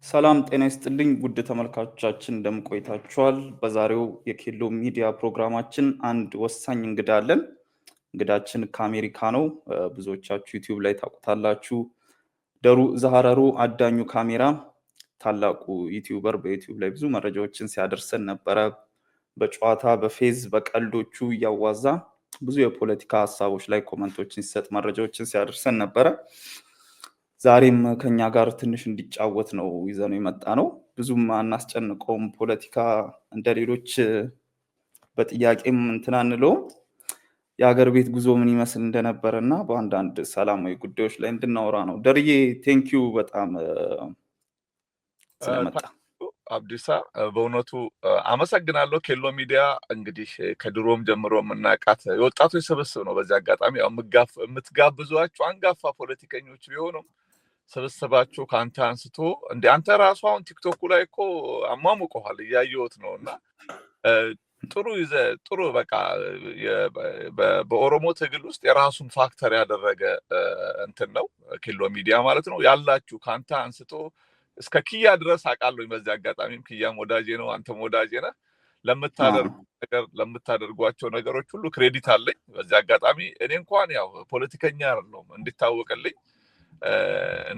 ሰላም ጤና ይስጥልኝ ውድ ተመልካቾቻችን እንደምን ቆይታችኋል? በዛሬው የኬሎ ሚዲያ ፕሮግራማችን አንድ ወሳኝ እንግዳ አለን። እንግዳችን ከአሜሪካ ነው። ብዙዎቻችሁ ዩቲዩብ ላይ ታውቁታላችሁ። ደሩ ዛሃረሩ አዳኙ ካሜራ ታላቁ ዩቲዩበር በዩቲዩብ ላይ ብዙ መረጃዎችን ሲያደርሰን ነበረ። በጨዋታ በፌዝ በቀልዶቹ እያዋዛ ብዙ የፖለቲካ ሀሳቦች ላይ ኮመንቶችን ሲሰጥ መረጃዎችን ሲያደርሰን ነበረ። ዛሬም ከኛ ጋር ትንሽ እንዲጫወት ነው ይዘነው የመጣ ነው። ብዙም አናስጨንቀውም። ፖለቲካ እንደሌሎች በጥያቄም እንትን አንለውም። የሀገር ቤት ጉዞ ምን ይመስል እንደነበረ እና በአንዳንድ ሰላማዊ ጉዳዮች ላይ እንድናወራ ነው። ደርዬ ቴንኪዩ በጣም ስለመጣ። አብዲሳ በእውነቱ አመሰግናለሁ። ኬሎ ሚዲያ እንግዲህ ከድሮም ጀምሮ የምናውቃት የወጣቶች ስብስብ ነው። በዚህ አጋጣሚ የምትጋብዟቸው አንጋፋ ፖለቲከኞች ቢሆኑም ስብስባችሁ ከአንተ አንስቶ እንደ አንተ ራሱ አሁን ቲክቶክ ላይ እኮ አሟሙቀዋል እያየሁት ነው። እና ጥሩ በቃ በኦሮሞ ትግል ውስጥ የራሱን ፋክተር ያደረገ እንትን ነው ኬሎ ሚዲያ ማለት ነው። ያላችሁ ከአንተ አንስቶ እስከ ኪያ ድረስ አውቃለሁኝ። በዚህ አጋጣሚም ኪያም ወዳጄ ነው፣ አንተም ወዳጄ ነህ። ለምታደርጓቸው ነገሮች ሁሉ ክሬዲት አለኝ። በዚህ አጋጣሚ እኔ እንኳን ያው ፖለቲከኛ አይደለሁም እንዲታወቅልኝ፣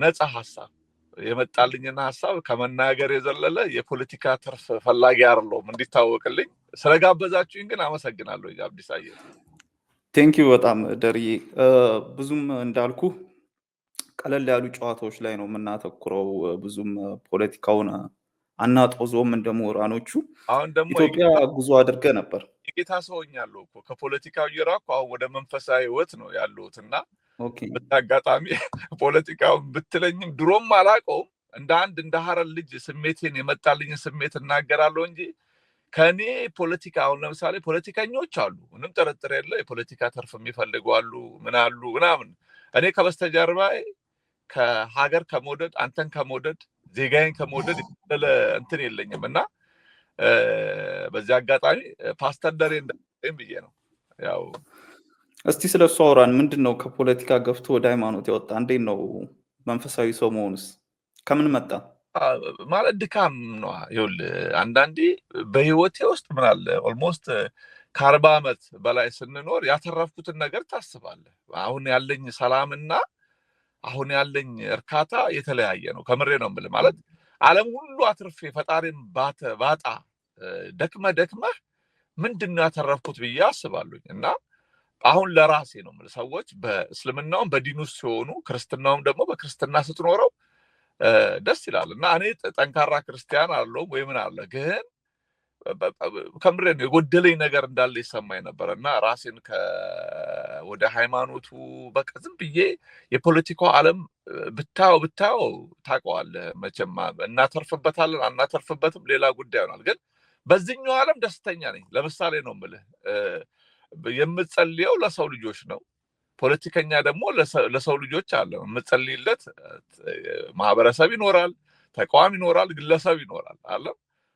ነፃ ሀሳብ የመጣልኝና ሀሳብ ከመናገር የዘለለ የፖለቲካ ትርፍ ፈላጊ አይደለሁም እንዲታወቅልኝ። ስለጋበዛችሁኝ ግን አመሰግናለሁ። አብዲሳዬ ቴንኪዩ በጣም ደርዬ። ብዙም እንዳልኩ ቀለል ያሉ ጨዋታዎች ላይ ነው የምናተኩረው። ብዙም ፖለቲካውን አናጦዞም እንደ ምሁራኖቹ። አሁን ደግሞ ኢትዮጵያ ጉዞ አድርገ ነበር። የጌታ ሰውኛለሁ እኮ ከፖለቲካው እየራኩ አሁን ወደ መንፈሳዊ ህይወት ነው ያለሁትና በአጋጣሚ ፖለቲካውን ብትለኝም ድሮም አላውቀውም። እንደ ሀረር ልጅ ስሜቴን የመጣልኝን ስሜት እናገራለሁ እንጂ ከኔ ፖለቲካ አሁን ለምሳሌ ፖለቲከኞች አሉ፣ ምንም ጥርጥር የለ፣ የፖለቲካ ተርፍ የሚፈልጉ አሉ፣ ምን አሉ ምናምን። እኔ ከበስተጀርባዬ ከሀገር ከመውደድ አንተን ከመውደድ ዜጋዬን ከመውደድ የሌለ እንትን የለኝም። እና በዚህ አጋጣሚ ፓስተር ደሬ እንደም ብዬ ነው። ያው እስቲ ስለሱ አውራን። ምንድነው ከፖለቲካ ገፍቶ ወደ ሃይማኖት የወጣ? እንዴት ነው መንፈሳዊ ሰው መሆንስ ከምን መጣ? ማለት ድካም ነው። ይኸውልህ አንዳንዴ በህይወቴ ውስጥ ምን አለ ኦልሞስት ከ40 ዓመት በላይ ስንኖር ያተረፍኩትን ነገር ታስባለህ። አሁን ያለኝ ሰላምና አሁን ያለኝ እርካታ የተለያየ ነው። ከምሬ ነው የምልህ። ማለት ዓለም ሁሉ አትርፌ ፈጣሪን ባጣ ደክመህ ምንድነው ያተረፍኩት ብዬ አስባለሁኝ። እና አሁን ለራሴ ነው የምልህ። ሰዎች በእስልምናውም በዲኑ ሲሆኑ ክርስትናውም ደግሞ በክርስትና ስትኖረው ደስ ይላል። እና እኔ ጠንካራ ክርስቲያን አለው ወይ ምን አለ፣ ግን ከምሬ ነው የጎደለኝ ነገር እንዳለ ይሰማኝ ነበር። እና ራሴን ወደ ሃይማኖቱ በቃ ዝም ብዬ የፖለቲካው ዓለም ብታየው ታውቀዋለህ መቼም። እናተርፍበታለን አናተርፍበትም ሌላ ጉዳይ ይሆናል። ግን በዚህኛው ዓለም ደስተኛ ነኝ። ለምሳሌ ነው የምልህ፣ የምጸልየው ለሰው ልጆች ነው። ፖለቲከኛ ደግሞ ለሰው ልጆች አለ የምጸልይለት ማህበረሰብ ይኖራል፣ ተቋም ይኖራል፣ ግለሰብ ይኖራል አለ።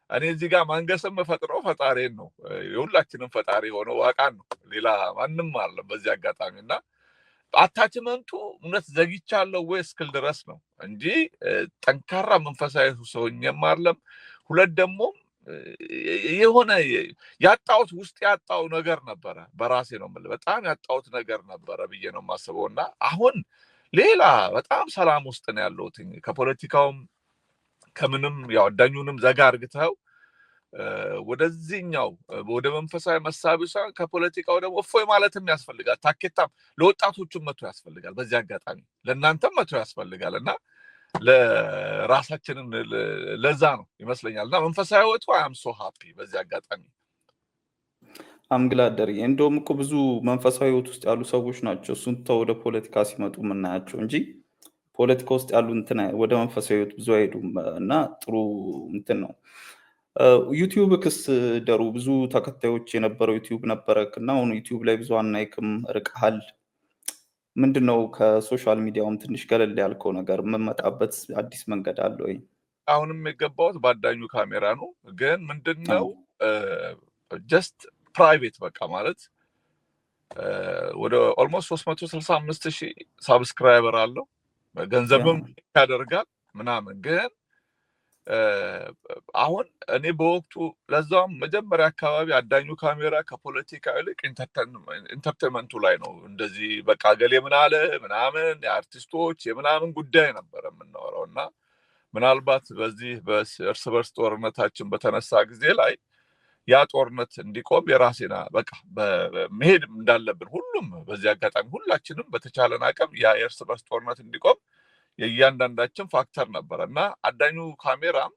እኔ እዚህ ጋር ማንገስም ፈጥረው ፈጣሪን ነው፣ የሁላችንም ፈጣሪ ሆነው ዋቃን ነው፣ ሌላ ማንም አይደለም። በዚህ አጋጣሚ እና አታችመንቱ እውነት ዘግቻለሁ ወይ እስክል ድረስ ነው እንጂ ጠንካራ መንፈሳዊ ሰውኝም አይደለም። ሁለት ደግሞ የሆነ ያጣውት ውስጥ ያጣው ነገር ነበረ። በራሴ ነው የምልህ፣ በጣም ያጣውት ነገር ነበረ ብዬ ነው የማስበው። እና አሁን ሌላ በጣም ሰላም ውስጥ ነው ያለሁት። ከፖለቲካውም ከምንም ያው አዳኙንም ዘጋ አርግተው ወደዚህኛው ወደ መንፈሳዊ መሳቢያ ሳይሆን ከፖለቲካው ደግሞ እፎይ ማለትም ያስፈልጋል። ታኬታም ለወጣቶቹም መቶ ያስፈልጋል። በዚህ አጋጣሚ ለእናንተም መቶ ያስፈልጋል። እና ለራሳችንም ለዛ ነው ይመስለኛል። እና መንፈሳዊ ህይወቱ አም ሶ ሃፒ በዚህ አጋጣሚ አምግላደር። እንደውም እኮ ብዙ መንፈሳዊ ህይወት ውስጥ ያሉ ሰዎች ናቸው እሱን ተው ወደ ፖለቲካ ሲመጡ የምናያቸው እንጂ ፖለቲካ ውስጥ ያሉ እንትን ወደ መንፈሳዊ ህይወት ብዙ አይሄዱም። እና ጥሩ እንትን ነው። ዩቲዩብ ክስ ደሩ ብዙ ተከታዮች የነበረው ዩቲዩብ ነበረክ እና አሁን ዩቲዩብ ላይ ብዙ አናይክም፣ ርቀሃል። ምንድነው ከሶሻል ሚዲያውም ትንሽ ገለል ያልከው ነገር? የምመጣበት አዲስ መንገድ አለ ወይ? አሁንም የገባሁት በአዳኙ ካሜራ ነው። ግን ምንድነው ጀስት ፕራይቬት በቃ ማለት ወደ ኦልሞስት 365,000 ሳብስክራይበር አለው። ገንዘብም ያደርጋል ምናምን። ግን አሁን እኔ በወቅቱ ለዛም መጀመሪያ አካባቢ አዳኙ ካሜራ ከፖለቲካ ይልቅ ኢንተርቴንመንቱ ላይ ነው እንደዚህ በቃ ገሌ ምን አለ ምናምን የአርቲስቶች የምናምን ጉዳይ ነበር የምናወራው እና ምናልባት በዚህ በእርስ በርስ ጦርነታችን በተነሳ ጊዜ ላይ ያ ጦርነት እንዲቆም የራሴና በቃ መሄድ እንዳለብን ሁሉም በዚህ አጋጣሚ ሁላችንም በተቻለን አቅም ያ የእርስ በርስ ጦርነት እንዲቆም የእያንዳንዳችን ፋክተር ነበር እና አዳኙ ካሜራም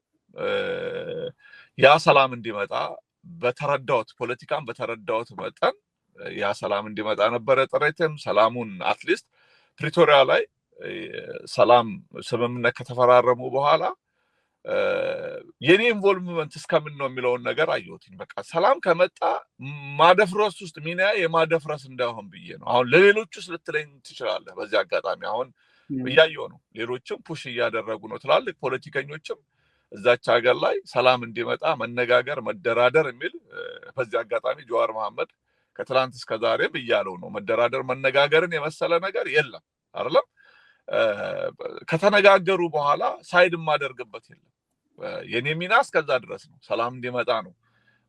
ያ ሰላም እንዲመጣ በተረዳውት ፖለቲካን በተረዳውት መጠን ያ ሰላም እንዲመጣ ነበር ጥረቴም ሰላሙን አትሊስት ፕሪቶሪያ ላይ ሰላም ስምምነት ከተፈራረሙ በኋላ የኔ ኢንቮልቭመንት እስከምን ነው የሚለውን ነገር አየሁትኝ በቃ ሰላም ከመጣ ማደፍረስ ውስጥ ሚና የማደፍረስ እንዳይሆን ብዬ ነው አሁን ለሌሎቹስ ልትለኝ ትችላለህ በዚህ አጋጣሚ አሁን እያየሁ ነው ሌሎችም ፑሽ እያደረጉ ነው ትላልቅ ፖለቲከኞችም እዛች ሀገር ላይ ሰላም እንዲመጣ መነጋገር መደራደር የሚል በዚህ አጋጣሚ ጀዋር መሐመድ ከትላንት እስከ ዛሬ ብያለው ነው መደራደር መነጋገርን የመሰለ ነገር የለም አይደለም ከተነጋገሩ በኋላ ሳይድ ማደርግበት የለም የኔ ሚና እስከዛ ድረስ ነው ሰላም እንዲመጣ ነው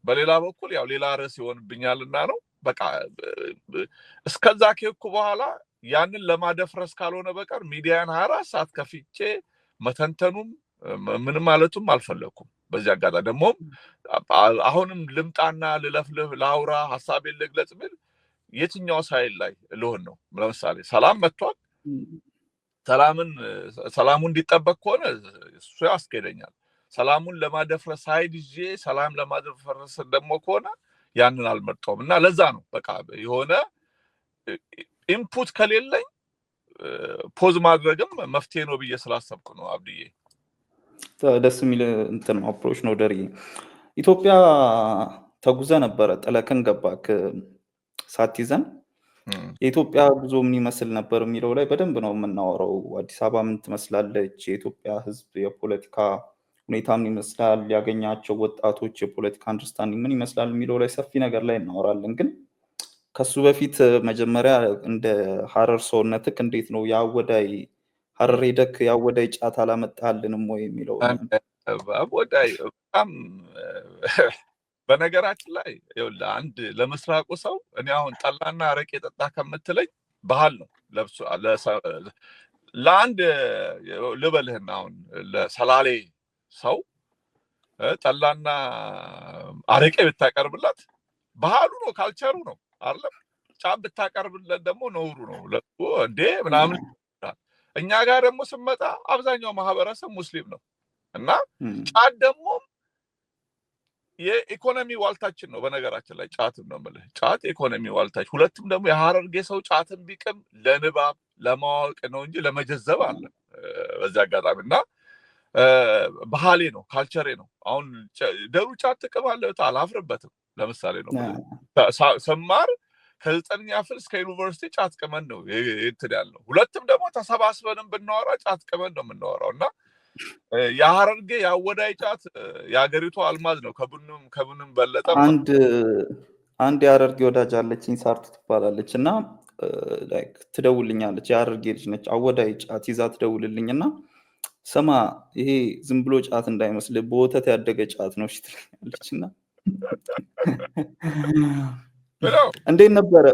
በሌላ በኩል ያው ሌላ ርዕስ ይሆንብኛልና ነው በቃ እስከዛ ከኩ በኋላ ያንን ለማደፍረስ ካልሆነ በቀር ሚዲያን 24 ሰዓት ከፍቼ መተንተኑም ምን ማለቱም አልፈለኩም በዚህ አጋጣሚ ደግሞ አሁንም ልምጣና ልለፍልፍ ላውራ ሐሳቤን ልግለጽ ብል የትኛው ሳይል ላይ ልሆን ነው ለምሳሌ ሰላም መጥቷል ሰላሙ እንዲጠበቅ ከሆነ እሱ ያስከደኛል ሰላሙን ለማደፍረስ ሳይድ ይዤ ሰላም ለማደፍረስ ደግሞ ከሆነ ያንን አልመርጠውም እና ለዛ ነው በቃ የሆነ ኢንፑት ከሌለኝ ፖዝ ማድረግም መፍትሄ ነው ብዬ ስላሰብኩ ነው አብዲዬ ደስ የሚል እንትን አፕሮች ነው ደሪ ኢትዮጵያ ተጉዘ ነበረ ጥለከን ገባክ ሳትይዘን የኢትዮጵያ ጉዞ ምን ይመስል ነበር የሚለው ላይ በደንብ ነው የምናወራው አዲስ አበባ ምን ትመስላለች የኢትዮጵያ ህዝብ የፖለቲካ ሁኔታ ምን ይመስላል ያገኛቸው ወጣቶች የፖለቲካ አንደርስታንዲንግ ምን ይመስላል የሚለው ላይ ሰፊ ነገር ላይ እናወራለን ግን ከሱ በፊት መጀመሪያ እንደ ሐረር ሰውነትክ እንዴት ነው ያወዳይ ሐረር ሄደክ ያወዳይ ጫት አላመጣልንም ወይ የሚለው አወዳይ በጣም በነገራችን ላይ ይኸውልህ አንድ ለመስራቁ ሰው እኔ አሁን ጠላና አረቄ ጠጣ ከምትለኝ ባህል ነው ለብሶ ለአንድ ልበልህና አሁን ለሰላሌ ሰው ጠላና አረቄ ብታቀርብላት ባህሉ ነው ካልቸሩ ነው አይደል ጫት ብታቀርብለት ደግሞ ነውሩ ነው ለቆ እንዴ ምናምን እኛ ጋር ደግሞ ስመጣ አብዛኛው ማህበረሰብ ሙስሊም ነው እና ጫት ደግሞ የኢኮኖሚ ዋልታችን ነው በነገራችን ላይ ጫትም ነው ማለት ጫት ኢኮኖሚ ዋልታች ሁለቱም ደግሞ የሐረርጌ ሰው ጫትን ቢቅም ለንባብ ለማወቅ ነው እንጂ ለመጀዘብ አለ በዛ አጋጣሚና ባህሌ ነው ካልቸሬ ነው አሁን ደሩ ጫት ተቀባለው አላፍርበትም ለምሳሌ ነው ሰማር ከ9ኛ ክፍል እስከ ዩኒቨርሲቲ ጫት ቀመን ነው እንትን ያለው ሁለቱም ደግሞ ተሰባስበንም ብናወራ ጫት ቀመን ነው የምናወራውና ያሐረርጌ ያወዳይ ጫት ያገሪቱ አልማዝ ነው ከቡንም በለጠ አንድ ያሐረርጌ ወዳጅ አለችኝ ሳርቱ ትባላለችና ላይክ ትደውልልኛለች ያሐረርጌ ልጅ ነች አወዳይ ጫት ይዛ ትደውልልኝና ሰማ ይሄ ዝም ብሎ ጫት እንዳይመስል በወተት ያደገ ጫት ነው ትላለችና እንዴት ነበረ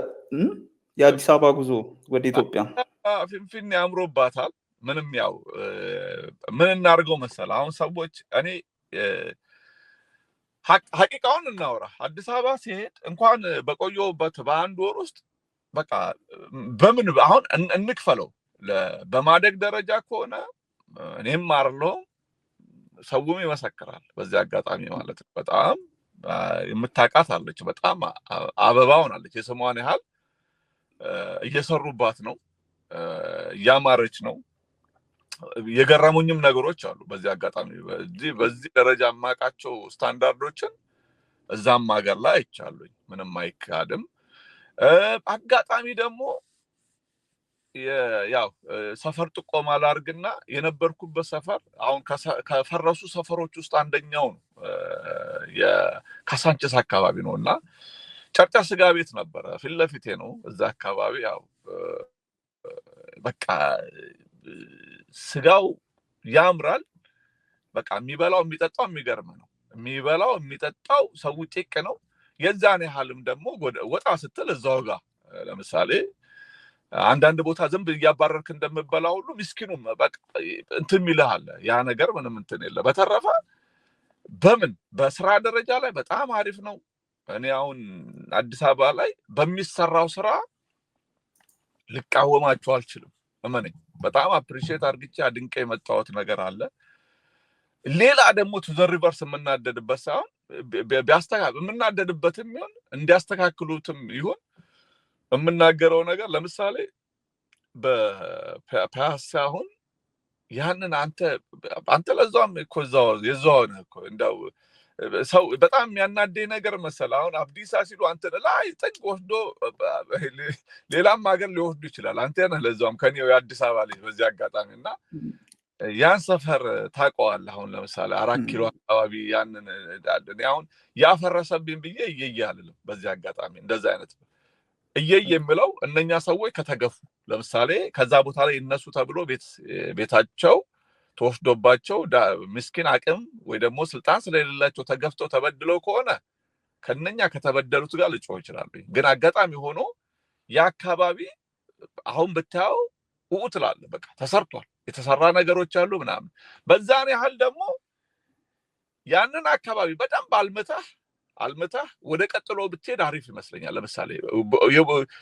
የአዲስ አበባ ጉዞ ወደ ኢትዮጵያ ፊንፊኔ አምሮባታል ምንም ያው ምን እናርገው መሰለ አሁን ሰዎች እኔ ሐቂቃውን እናወራ አዲስ አበባ ሲሄድ እንኳን በቆየውበት በአንድ ወር ውስጥ በቃ በምን አሁን እንክፈለው በማደግ ደረጃ ከሆነ እኔም አርለው ሰውም ይመሰክራል በዚህ አጋጣሚ ማለት በጣም የምታቃት አለች በጣም አበባው አለች የሰማዋን ያህል እየሰሩባት ነው ያማረች ነው የገረሙኝም ነገሮች አሉ በዚህ አጋጣሚ በዚህ ደረጃ ማቃቸው ስታንዳርዶችን እዛም ሀገር ላይ አይቻሉኝ ምንም አይካድም አጋጣሚ ደግሞ ያው ሰፈር ጥቆማ ላርግና የነበርኩበት ሰፈር አሁን ከፈረሱ ሰፈሮች ውስጥ አንደኛው ነው የካሳንቺስ አካባቢ ነውና ጨርጫ ስጋ ቤት ነበር ፊት ለፊቴ ነው እዛ አካባቢ ያው በቃ ስጋው ያምራል በቃ የሚበላው የሚጠጣው የሚገርም ነው። የሚበላው የሚጠጣው ሰው ጤቅ ነው። የዛን ያህልም ደግሞ ወጣ ስትል እዛው ጋር ለምሳሌ አንዳንድ ቦታ ዝም እያባረርክ እንደምበላ ሁሉ ምስኪኑም በቃ እንትን ይልሃል። ያ ነገር ምንም እንትን የለ። በተረፈ በምን በስራ ደረጃ ላይ በጣም አሪፍ ነው። እኔ አሁን አዲስ አበባ ላይ በሚሰራው ስራ ልቃወማቸው አልችልም። እመነኝ በጣም አፕሪሺየት አድርግቼ አድንቄ የመጣሁት ነገር አለ። ሌላ ደግሞ ቱ ዘ ሪቨርስ የምናደድበት ሳይሆን ቢያስተካክሉ የምናደድበትም ይሁን እንዲያስተካክሉትም ይሁን የምናገረው ነገር ለምሳሌ በፒያሳ አሁን ያንን አንተ ለዛም እኮ የዛው ነው እኮ እንደው ሰው በጣም የሚያናደኝ ነገር መሰለህ። አሁን አብዲሳ ሲሉ አንተ ላይ ጥግ ወስዶ ሌላም ሀገር ሊወስዱ ይችላል። አንተ ነህ ለዛም ከኔው የአዲስ አበባ ልጅ በዚህ አጋጣሚና ያን ሰፈር ታውቀዋለህ። አሁን ለምሳሌ 4 ኪሎ አካባቢ ያንን አሁን ያፈረሰብኝ ብዬ እየያልልም በዚህ አጋጣሚ እንደዛ አይነት እየየምለው እነኛ ሰዎች ከተገፉ ለምሳሌ ከዛ ቦታ ላይ እነሱ ተብሎ ቤታቸው ተወስዶባቸው ምስኪን አቅም ወይ ደግሞ ስልጣን ስለሌላቸው ተገፍተው ተበድለው ከሆነ ከነኛ ከተበደሉት ጋር ልጮህ ይችላል። ግን አጋጣሚ ሆኖ ያ አካባቢ አሁን ብታየው ትላለህ በቃ ተሰርቷል፣ የተሰራ ነገሮች አሉ ምናምን። በዛን ያህል ደግሞ ያንን አካባቢ በደንብ አልመታህ ወደ ቀጥሎ ብትሄድ አሪፍ ይመስለኛል። ለምሳሌ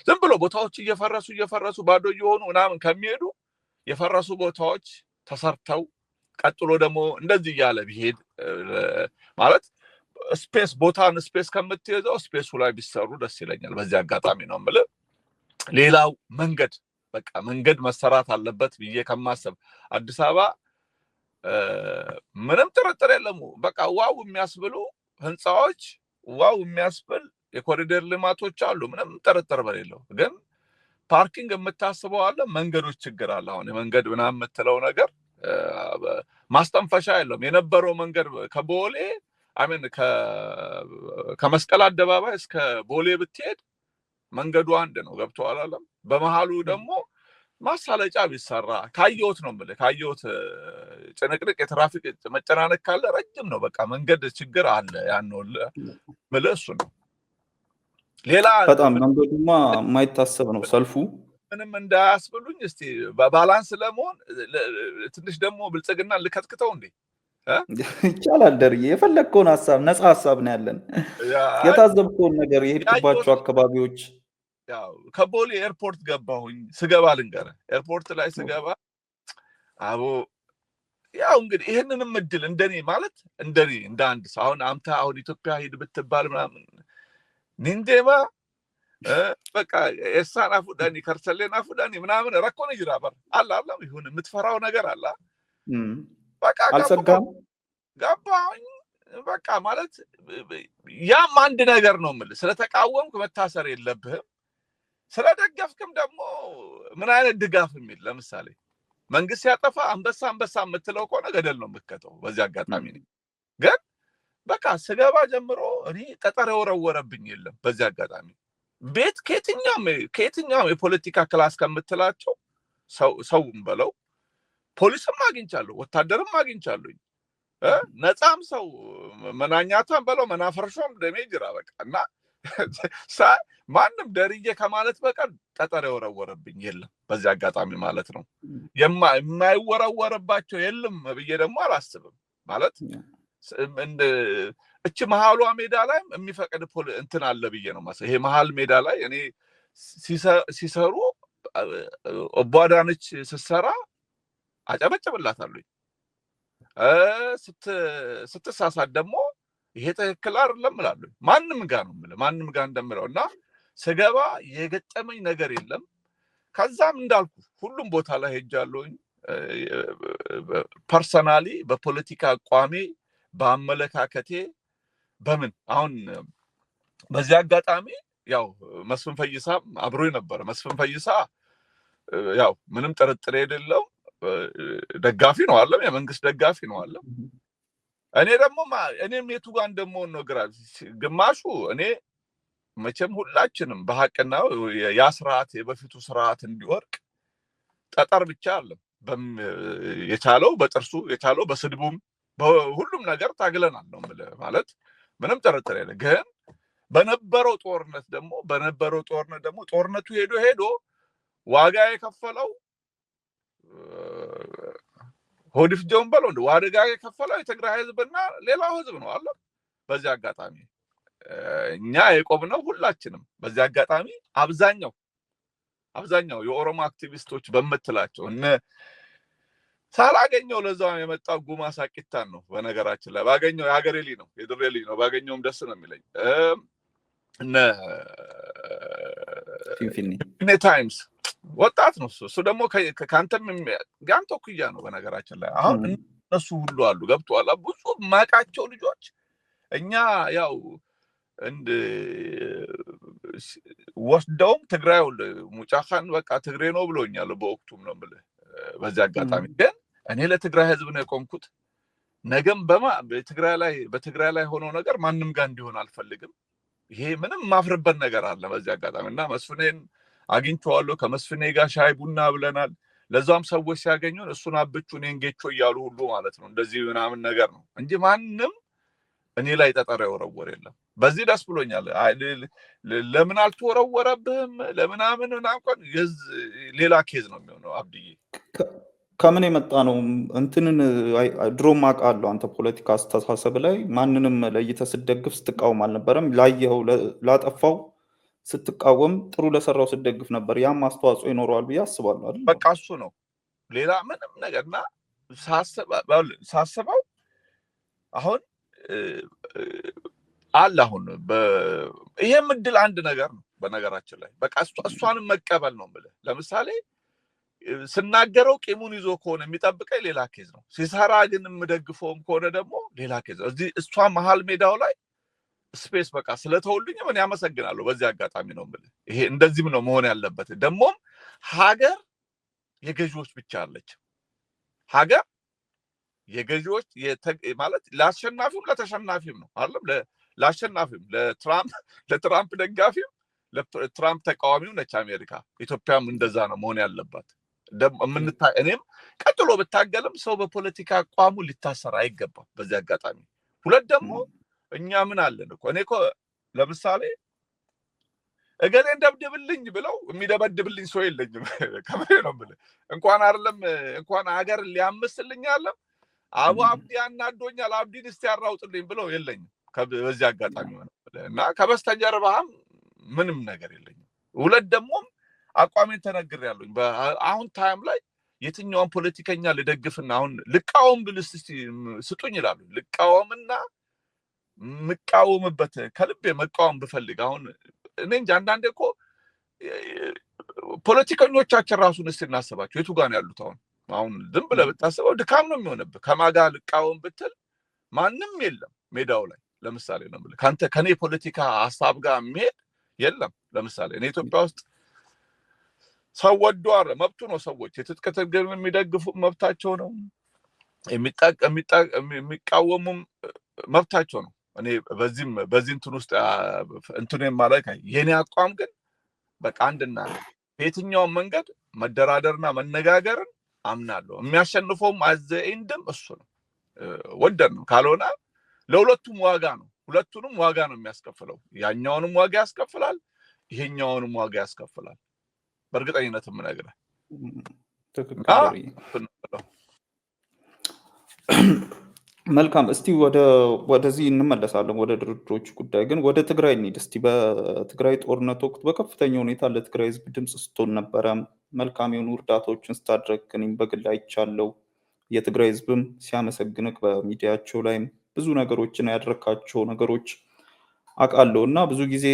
ዝም ብሎ ቦታዎች እየፈረሱ ባዶ እየሆኑ ምናምን ከሚሄዱ የፈረሱ ቦታዎች ተሰርተው ቀጥሎ ደግሞ እንደዚህ እያለ ቢሄድ ማለት ስፔስ ከምትይዘው ስፔሱ ላይ ቢሰሩ ደስ ይለኛል። በዚህ አጋጣሚ ነው የምልህ። ሌላው መንገድ መሰራት አለበት ብዬ ከማሰብ አዲስ አበባ ምንም ጥርጥር የለም በቃ ዋው የሚያስብሉ ህንፃዎች ዋው የሚያስብል የኮሪደር ልማቶች አሉ፣ ምንም ጥርጥር በሌለው። ግን ፓርኪንግ የምታስበው አለ፣ መንገዶች ችግር አለ። አሁን የመንገድ ምናምን የምትለው ነገር ማስተንፈሻ የለውም። የነበረው መንገድ ከቦሌ ከመስቀል አደባባይ እስከ ቦሌ ብትሄድ መንገዱ አንድ ነው። ገብቶሃል አይደል? በመሃሉ ደግሞ ማሳለጫ ቢሰራ ካየሁት ነው የምልህ። ካየሁት ጭንቅንቅ የትራፊክ መጨናነቅ ካለ ረጅም ነው። በቃ መንገድ ችግር አለ። ያን ነው የምልህ። እሱ ነው። ሌላ በጣም መንገዱማ የማይታሰብ ነው ሰልፉ። ምንም እንዳያስብሉኝ እስቲ በባላንስ ለመሆን ትንሽ ደግሞ ብልጽግና ልከትክተው እንዴ ይቻላል። ደርዬ የፈለግከውን ሀሳብ ነፃ ሀሳብ ነው ያለን። የታዘብከውን ነገር የሄድክባቸው አካባቢዎች ያው ከቦሌ ኤርፖርት ገባሁኝ። ስገባ ልንገርህ ኤርፖርት ላይ ስገባ አቦ ያው እንግዲህ ይሄንንም እድል እንደኔ እንደ አንድ ሰው አሁን ኢትዮጵያ ሂድ ብትባል ምናምን ኒንዴማ በቃ ኤሳና ፉዳኒ ከርሰሌና ፉዳኒ ምናምን ረኮነ ይራበር አላላ ይሁን የምትፈራው ነገር አላ በቃ አልሰጋም ገባሁኝ። በቃ ማለት ያም አንድ ነገር ነው የምልህ። ስለተቃወምክ መታሰር የለብህም። ስለደገፍክም ደግሞ ምን አይነት ድጋፍ የሚል ለምሳሌ መንግስት ያጠፋ አንበሳ የምትለው ከሆነ ገደል ነው የምትከተው። በዚህ አጋጣሚ ነው ግን በቃ ስገባ ጀምሮ እኔ ጠጠር የወረወረብኝ የለም። በዚህ አጋጣሚ ቤት ከየትኛውም የፖለቲካ ክላስ ከምትላቸው ሰውም በለው ፖሊስም አግኝቻለሁ፣ ወታደርም አግኝቻለሁ፣ ነፃም ሰው መናኛታም በለው መናፈርሾም ደሜጅራ በቃ እና ማንም ደርዬ ከማለት በቀር ጠጠር የወረወረብኝ የለም። በዚህ አጋጣሚ ማለት ነው የማይወረወረባቸው የለም ብዬ ደግሞ አላስብም። ማለት እቺ መሃሏ ሜዳ ላይ የሚፈቅድ እንትን አለ ብዬ ነው ማለት። ይሄ መሃል ሜዳ ላይ እኔ ሲሰሩ ኦባዳነች ስትሰራ አጨበጭብላታለሁ። ስትሳሳት ደግሞ ይሄ ትክክል አይደለም እላለሁ። ማንም ጋር እንደምለው እና ስገባ የገጠመኝ ነገር የለም። ከዛም እንዳልኩ ሁሉም ቦታ ላይ ሄጃለሁኝ። ፐርሰናሊ በፖለቲካ አቋሜ በአመለካከቴ በምን አሁን በዚህ አጋጣሚ ያው መስፍን ፈይሳ አብሮኝ ነበር። መስፍን ፈይሳ ያው ምንም ጥርጥር የሌለው ደጋፊ ነው አለ፣ የመንግስት ደጋፊ ነው አለ። እኔም የቱ ጋር እንደምሆን ነው ግራ። ግማሹ እኔ መቼም ሁላችንም በሐቅና ያ ስርዓት የበፊቱ ስርዓት እንዲወርቅ ጠጠር ብቻ አለ የቻለው በጥርሱ የቻለው በስድቡም በሁሉም ነገር ታግለናል ነው ማለት ምንም ጥርጥር የለ። ግን በነበረው ጦርነት ደግሞ ጦርነቱ ሄዶ ዋጋ የከፈለው ሆዲፍ ጆምበሎ ዋጋ የከፈለው የትግራይ ህዝብና ሌላው ህዝብ ነው አለ። በዚህ አጋጣሚ እኛ የቆምነው ሁላችንም በዚህ አጋጣሚ አብዛኛው የኦሮሞ አክቲቪስቶች በመትላቸው እነ ሳላገኘው ለዛው የመጣው ጉማ ሳቂታን ነው። በነገራችን ላይ ባገኘው የሀገሬ ልጅ ነው የድሬ ልጅ ነው ባገኘውም ደስ ነው የሚለኝ። እነ ፊንፊኔ ታይምስ ወጣት ነው እሱ ደግሞ ካንተም ጋንቶ ኩያ ነው። በነገራችን ላይ አሁን እነሱ ሁሉ አሉ ገብቷል። ብዙ ማቃቸው ልጆች እኛ ያው እንደ ወስደውም ትግራይ ሙጫኻን በቃ ትግሬ ነው ብሎኛል በወቅቱም ነው ማለት። በዚህ አጋጣሚ ግን እኔ ለትግራይ ህዝብ ነው የቆምኩት። ነገም በትግራይ ላይ ሆኖ ነገር ማንም ጋር እንዲሆን አልፈልግም። ይሄ ምንም ማፍርበት ነገር አለ በዚህ አጋጣሚ እና መስፍኔን አግኝቼዋለሁ። ከመስፍኔ ጋር ሻይ ቡና ብለናል። ለዛም ሰዎች ሲያገኙን እሱን አብቹ እኔን ጌቾ እያሉ ሁሉ ማለት ነው እንደዚህ ምናምን ነገር ነው እንጂ ማንም እኔ ላይ ጠጠር የወረወረ የለም። በዚህ ደስ ብሎኛል። ለምን አልተወረወረብህም ለምናምን እንኳን ሌላ ኬዝ ነው የሚሆነው። አብድዬ ከምን የመጣ ነው እንትንን ድሮም አውቃለሁ። አንተ ፖለቲካ አስተሳሰብ ላይ ማንንም ለይተህ ስትደግፍ ስትቃወም አልነበረም። ላየኸው ላጠፋው ስትቃወም ጥሩ ለሰራው ስትደግፍ ነበር። ያም አስተዋጽኦ ይኖረዋል ብዬ አስባለሁ አይደል? በቃ እሱ ነው ሌላ ምንም ነገርና ሳስበው አሁን አለ አሁን ይሄም እድል አንድ ነገር ነው። በነገራችን ላይ በቃ እሷንም መቀበል ነው የምልህ። ለምሳሌ ስናገረው ቂሙን ይዞ ከሆነ የሚጠብቀኝ ሌላ ኬዝ ነው። ሲሰራ ግን የምደግፈውም ከሆነ ደግሞ ሌላ ኬዝ ነው። እዚህ እሷ መሀል ሜዳው ላይ ስፔስ በቃ ስለተወልኝ ምን ያመሰግናለሁ። በዚህ አጋጣሚ ነው የምልህ። ይሄ እንደዚህም ነው መሆን ያለበት። ደግሞም ሀገር የገዢዎች ብቻ አለች። ሀገር የገዢዎች ማለት ለአሸናፊም ለተሸናፊም ነው አይደለም። ለአሸናፊም ለትራምፕ ደጋፊም ለትራምፕ ተቃዋሚው ነች አሜሪካ። ኢትዮጵያም እንደዛ ነው መሆን ያለባት። እኔም ቀጥሎ ብታገልም ሰው በፖለቲካ አቋሙ ሊታሰር አይገባም። በዚህ አጋጣሚ ሁለት ደግሞ እኛ ምን አለን እኮ እኔ እኮ ለምሳሌ እገሌን ደብድብልኝ ብለው የሚደበድብልኝ ሰው የለኝም። ከመሬ ነው የምልህ። እንኳን ሀገር ሊያምስልኝ አለም አቡ አብዲ ያናዶኛል አብዲን እስቲ ያራውጥልኝ ብለው የለኝም። በዚህ አጋጣሚ እና ከበስተጀርባም ምንም ነገር የለኝም። ሁለት ደግሞ አቋሜን ተነግሬያለሁ። አሁን ታይም ላይ የትኛውን ፖለቲከኛ ልደግፍና አሁን ልቃወም ብልስ እስቲ ስጡኝ ይላሉ። ልቃወምና ምቃወምበት ከልቤ መቃወም ብፈልግ አሁን እኔ እንጂ አንዳንዴ እኮ ፖለቲከኞቻችን ራሱን እስቲ እናስባቸው የቱ ጋር ነው ያሉት? አሁን ዝም ብለህ ብታስበው ድካም ነው የሚሆንብህ። ከማጋ ልቃወም ብትል ማንም የለም ሜዳው ላይ። ለምሳሌ ነው የምልህ ከኔ ፖለቲካ ሀሳብ ጋር የሚሄድ የለም። ለምሳሌ እኔ ኢትዮጵያ ውስጥ ሰው ወዷር መብቱ ነው። ሰዎች የትጥቅ ትግል የሚደግፉ መብታቸው ነው፣ የሚቃወሙም መብታቸው ነው። እኔ በዚህ እንትን ውስጥ እንትን ማለት የኔ አቋም ግን በቃ አንድና በየትኛውም መንገድ መደራደርና መነጋገርን አምናለሁ። የሚያሸንፈውም አዘይንድም እሱ ነው። ወደን ነው ካልሆነ ለሁለቱም ዋጋ ነው። ሁለቱንም ዋጋ ነው የሚያስከፍለው። ያኛውንም ዋጋ ያስከፍላል፣ ይሄኛውንም ዋጋ ያስከፍላል። በእርግጠኝነት የምነግርህ መልካም። እስቲ ወደዚህ እንመለሳለን፣ ወደ ድርድሮች ጉዳይ። ግን ወደ ትግራይ እንሂድ እስቲ። በትግራይ ጦርነት ወቅት በከፍተኛ ሁኔታ ለትግራይ ህዝብ ድምፅ ስትሆን ነበረ። መልካም የሆኑ እርዳታዎችን ስታደርግ እኔም በግል አይቻለሁ። የትግራይ ህዝብም ሲያመሰግንህ በሚዲያቸው ላይም ብዙ ነገሮችን ያደረካቸው ነገሮች አውቃለሁ እና ብዙ ጊዜ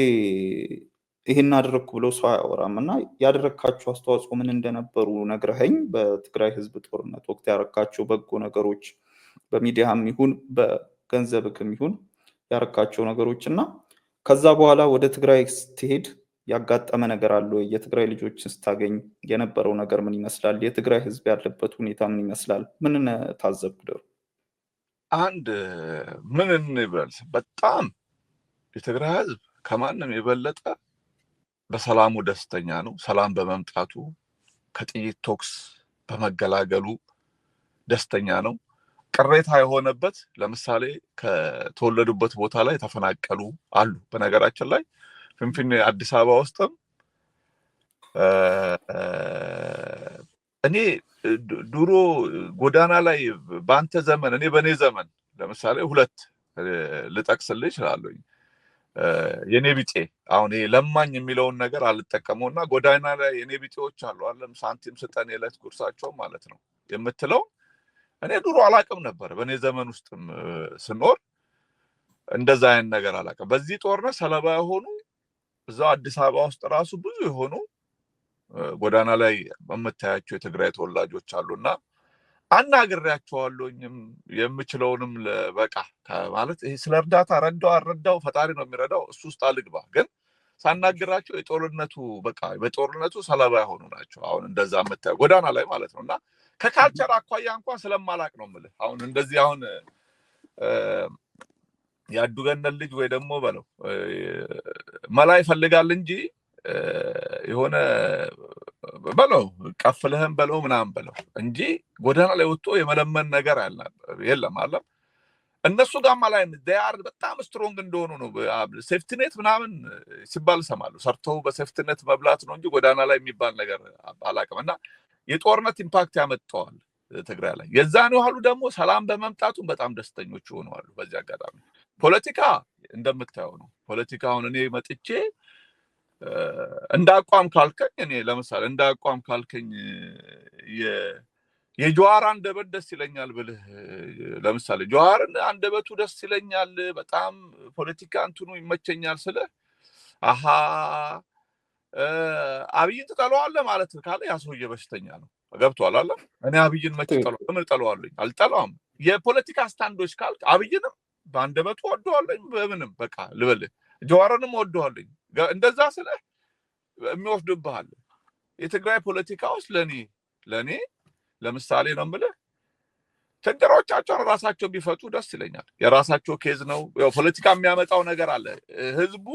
ይሄን አደረግኩ ብለው ሰው አያወራም እና ያደረካቸው አስተዋጽኦ ምን እንደነበሩ ነግረኸኝ፣ በትግራይ ህዝብ ጦርነት ወቅት ያረካቸው በጎ ነገሮች በሚዲያም ይሁን በገንዘብክም ይሁን ያረካቸው ነገሮች እና ከዛ በኋላ ወደ ትግራይ ስትሄድ ያጋጠመ ነገር አለ ወይ? የትግራይ ልጆችን ስታገኝ የነበረው ነገር ምን ይመስላል? የትግራይ ህዝብ ያለበት ሁኔታ ምን ይመስላል? ምን ታዘብክ? ደሩ አንድ ምን እንበል፣ በጣም የትግራይ ህዝብ ከማንም የበለጠ በሰላሙ ደስተኛ ነው። ሰላም በመምጣቱ ከጥይት ቶክስ በመገላገሉ ደስተኛ ነው። ቅሬታ የሆነበት ለምሳሌ ከተወለዱበት ቦታ ላይ ተፈናቀሉ አሉ። በነገራችን ላይ ፍንፍኔ አዲስ አበባ ውስጥም እኔ ድሮ ጎዳና ላይ በአንተ ዘመን እኔ በኔ ዘመን ለምሳሌ ሁለት ልጠቅስልህ እችላለሁ። የኔ ቢጤ አሁን ይሄ ለማኝ የሚለውን ነገር አልጠቀመውና ጎዳና ላይ የኔ ቢጤዎች አሉ አለም ሳንቲም ስጠን የዕለት ጉርሳቸው ማለት ነው የምትለው እኔ ድሮ አላቅም ነበር። በኔ ዘመን ውስጥም ስኖር እንደዛ አይነት ነገር አላቅም። በዚህ ጦርነት ሰለባ የሆኑ እዛው አዲስ አበባ ውስጥ ራሱ ብዙ የሆኑ ጎዳና ላይ በመታያቸው የትግራይ ተወላጆች አሉና አናግሬያቸዋለሁኝም የምችለውንም ለበቃ ማለት ይሄ ስለ እርዳታ ረዳው አረዳው ፈጣሪ ነው የሚረዳው እሱ ውስጥ አልግባ። ግን ሳናግራቸው የጦርነቱ በቃ በጦርነቱ ሰለባ የሆኑ ናቸው። አሁን እንደዛ መታየው ጎዳና ላይ ማለት ነውና ከካልቸር አኳያ እንኳን ስለማላቅ ነው የምልህ። አሁን እንደዚህ አሁን ያዱገነል ልጅ ወይ ደግሞ በለው መላ ይፈልጋል እንጂ የሆነ በለው ቀፍለህም በለው ምናምን በለው እንጂ ጎዳና ላይ ወጥቶ የመለመን ነገር የለም አለ። እነሱ ጋማ ላይ ዲያር በጣም ስትሮንግ እንደሆኑ ነው። ሴፍቲኔት ምናምን ሲባል ሰማለሁ። ሰርተው በሴፍቲኔት መብላት ነው እንጂ ጎዳና ላይ የሚባል ነገር አላቅምና የጦርነት ኢምፓክት ያመጣዋል ትግራይ ላይ። የዛን ያህሉ ደግሞ ሰላም በመምጣቱ በጣም ደስተኞች ሆነዋል። በዚህ አጋጣሚ ፖለቲካ እንደምታየው ነው። ፖለቲካውን እኔ መጥቼ እንዳቋም ካልከኝ እኔ ለምሳሌ እንዳቋም ካልከኝ የጀዋር አንደበት ደስ ይለኛል ብልህ ለምሳሌ ጀዋር አንደበቱ ደስ ይለኛል በጣም ፖለቲካ እንትኑ ይመቸኛል ስለ አሃ አብይን ትጠላዋለህ ማለት ካለ ያ ሰውዬ በሽተኛ ነው። ገብቷል አለ። እኔ አብይን መች ጠላው ለምን ጠላዋለኝ? አልጠላውም። የፖለቲካ ስታንዶች ካልክ አብይንም በአንደበቱ ወደዋለኝ በምንም በቃ ልበልህ ጀዋርንም ወደዋለኝ። እንደዛ ስለ የሚወስድብሃል የትግራይ ፖለቲካ ውስጥ ለኔ ለምሳሌ ነው የምልህ ችግሮቻቸውን ራሳቸው ቢፈቱ ደስ ይለኛል። የራሳቸው ኬዝ ነው። ያው ፖለቲካ የሚያመጣው ነገር አለ። ህዝቡ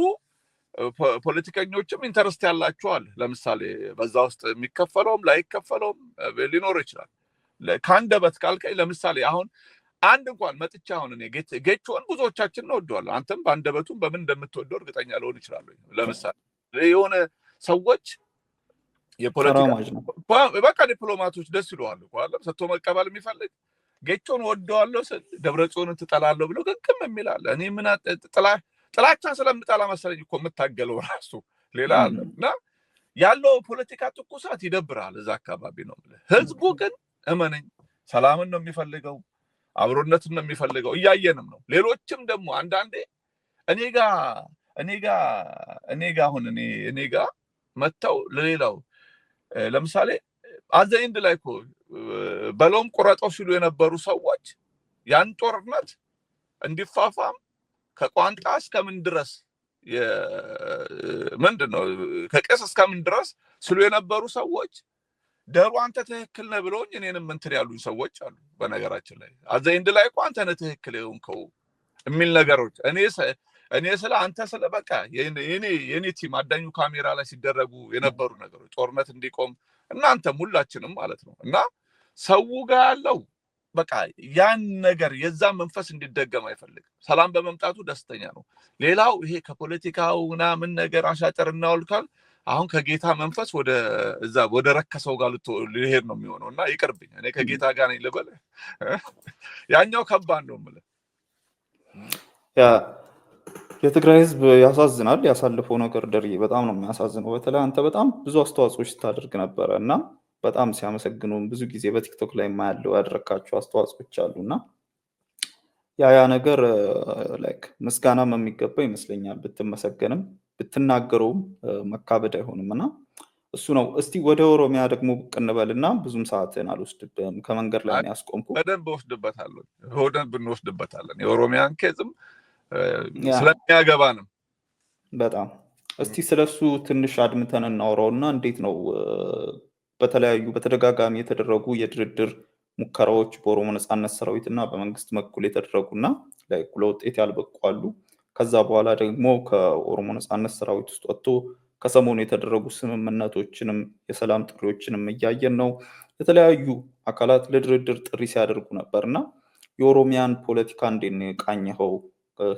ፖለቲከኞችም ኢንተረስት ያላቸዋል። ለምሳሌ በዛ ውስጥ የሚከፈለውም ላይከፈለውም ሊኖር ይችላል። ከአንደበት ካልከኝ ለምሳሌ አሁን አንድ እንኳን መጥቻ አሁን እኔ ጌቾን ብዙዎቻችን ነው ወደዋል። አንተም በአንደበቱም በምን እንደምትወደው እርግጠኛ ልሆን ይችላል። ለምሳሌ የሆነ ሰዎች የፖለቲካ በቃ ዲፕሎማቶች ደስ ይለዋል እኮ አለ ሰጥቶ መቀበል የሚፈልግ ጌቾን ወደዋለሁ ስል ደብረጽዮንን ትጠላለህ ብሎ ግግም የሚላል። እኔ ምን ጥላቻ ስለምጠላ መሰለኝ እኮ የምታገለው ራሱ ሌላ አለና ያለው ፖለቲካ ትኩሳት ይደብራል እዛ አካባቢ ነው። ህዝቡ ግን እመነኝ ሰላምን ነው የሚፈልገው፣ አብሮነትን ነው የሚፈልገው። እያየንም ነው። ሌሎችም ደግሞ አንዳንዴ እኔ ጋ አሁን እኔ ጋ መተው ለሌላው ለምሳሌ አዘይንድ ላይ እኮ በለውም ቁረጠው ሲሉ የነበሩ ሰዎች ያን ጦርነት እንዲፋፋም ከቋንጣ እስከምን ድረስ ምንድነው ከቀስ እስከምን ድረስ ስሉ የነበሩ ሰዎች ደሩ አንተ ትክክል ነህ ብለውኝ እኔንም እንትን ያሉኝ ሰዎች አሉ። በነገራችን ላይ አዘይንድ ላይ እኮ አንተ ነህ ትክክል የሆንከው የሚል ነገሮች እኔ ስለ አንተ ስለ በቃ የኔ ቲም አዳኙ ካሜራ ላይ ሲደረጉ የነበሩ ነገሮች ጦርነት እንዲቆም እናንተም ሁላችንም ማለት ነው እና ሰው ጋር ያለው በቃ ያን ነገር የዛ መንፈስ እንዲደገም አይፈልግም። ሰላም በመምጣቱ ደስተኛ ነው። ሌላው ይሄ ከፖለቲካው ምናምን ነገር አሻጥር እናውልካል። አሁን ከጌታ መንፈስ ወደ ረከሰው ጋር ሊሄድ ነው የሚሆነው እና ይቅርብኝ። እኔ ከጌታ ጋር ነኝ ልበል። ያኛው ከባድ ነው የምልህ። የትግራይ ህዝብ ያሳዝናል። ያሳልፈው ነገር ደርዬ በጣም ነው የሚያሳዝነው። በተለይ አንተ በጣም ብዙ አስተዋጽኦች ስታደርግ ነበረ እና በጣም ሲያመሰግኑ ብዙ ጊዜ በቲክቶክ ላይ የማያለው ያደረካቸው አስተዋጽኦች አሉና ያ ነገር ላይክ ምስጋናም የሚገባ ይመስለኛል። ብትመሰገንም ብትናገረውም መካበድ አይሆንም እና እሱ ነው። እስቲ ወደ ኦሮሚያ ደግሞ ብቅ እንበልና ብዙም ሰዓትን አልወስድብህም። ከመንገድ ላይ ያስቆምኩ በደንብ እንወስድበታለን የኦሮሚያን ኬዝም ስለሚያገባንም በጣም እስቲ ስለሱ ትንሽ አድምተን እናወራውና እንዴት ነው በተለያዩ በተደጋጋሚ የተደረጉ የድርድር ሙከራዎች በኦሮሞ ነጻነት ሰራዊት እና በመንግስት በኩል የተደረጉና ለውጤት ያልበቁ አሉ። ከዛ በኋላ ደግሞ ከኦሮሞ ነጻነት ሰራዊት ውስጥ ወጥቶ ከሰሞኑ የተደረጉ ስምምነቶችንም የሰላም ጥሪዎችንም እያየን ነው። የተለያዩ አካላት ለድርድር ጥሪ ሲያደርጉ ነበርና የኦሮሚያን ፖለቲካ እንዴት ነው የቃኘኸው?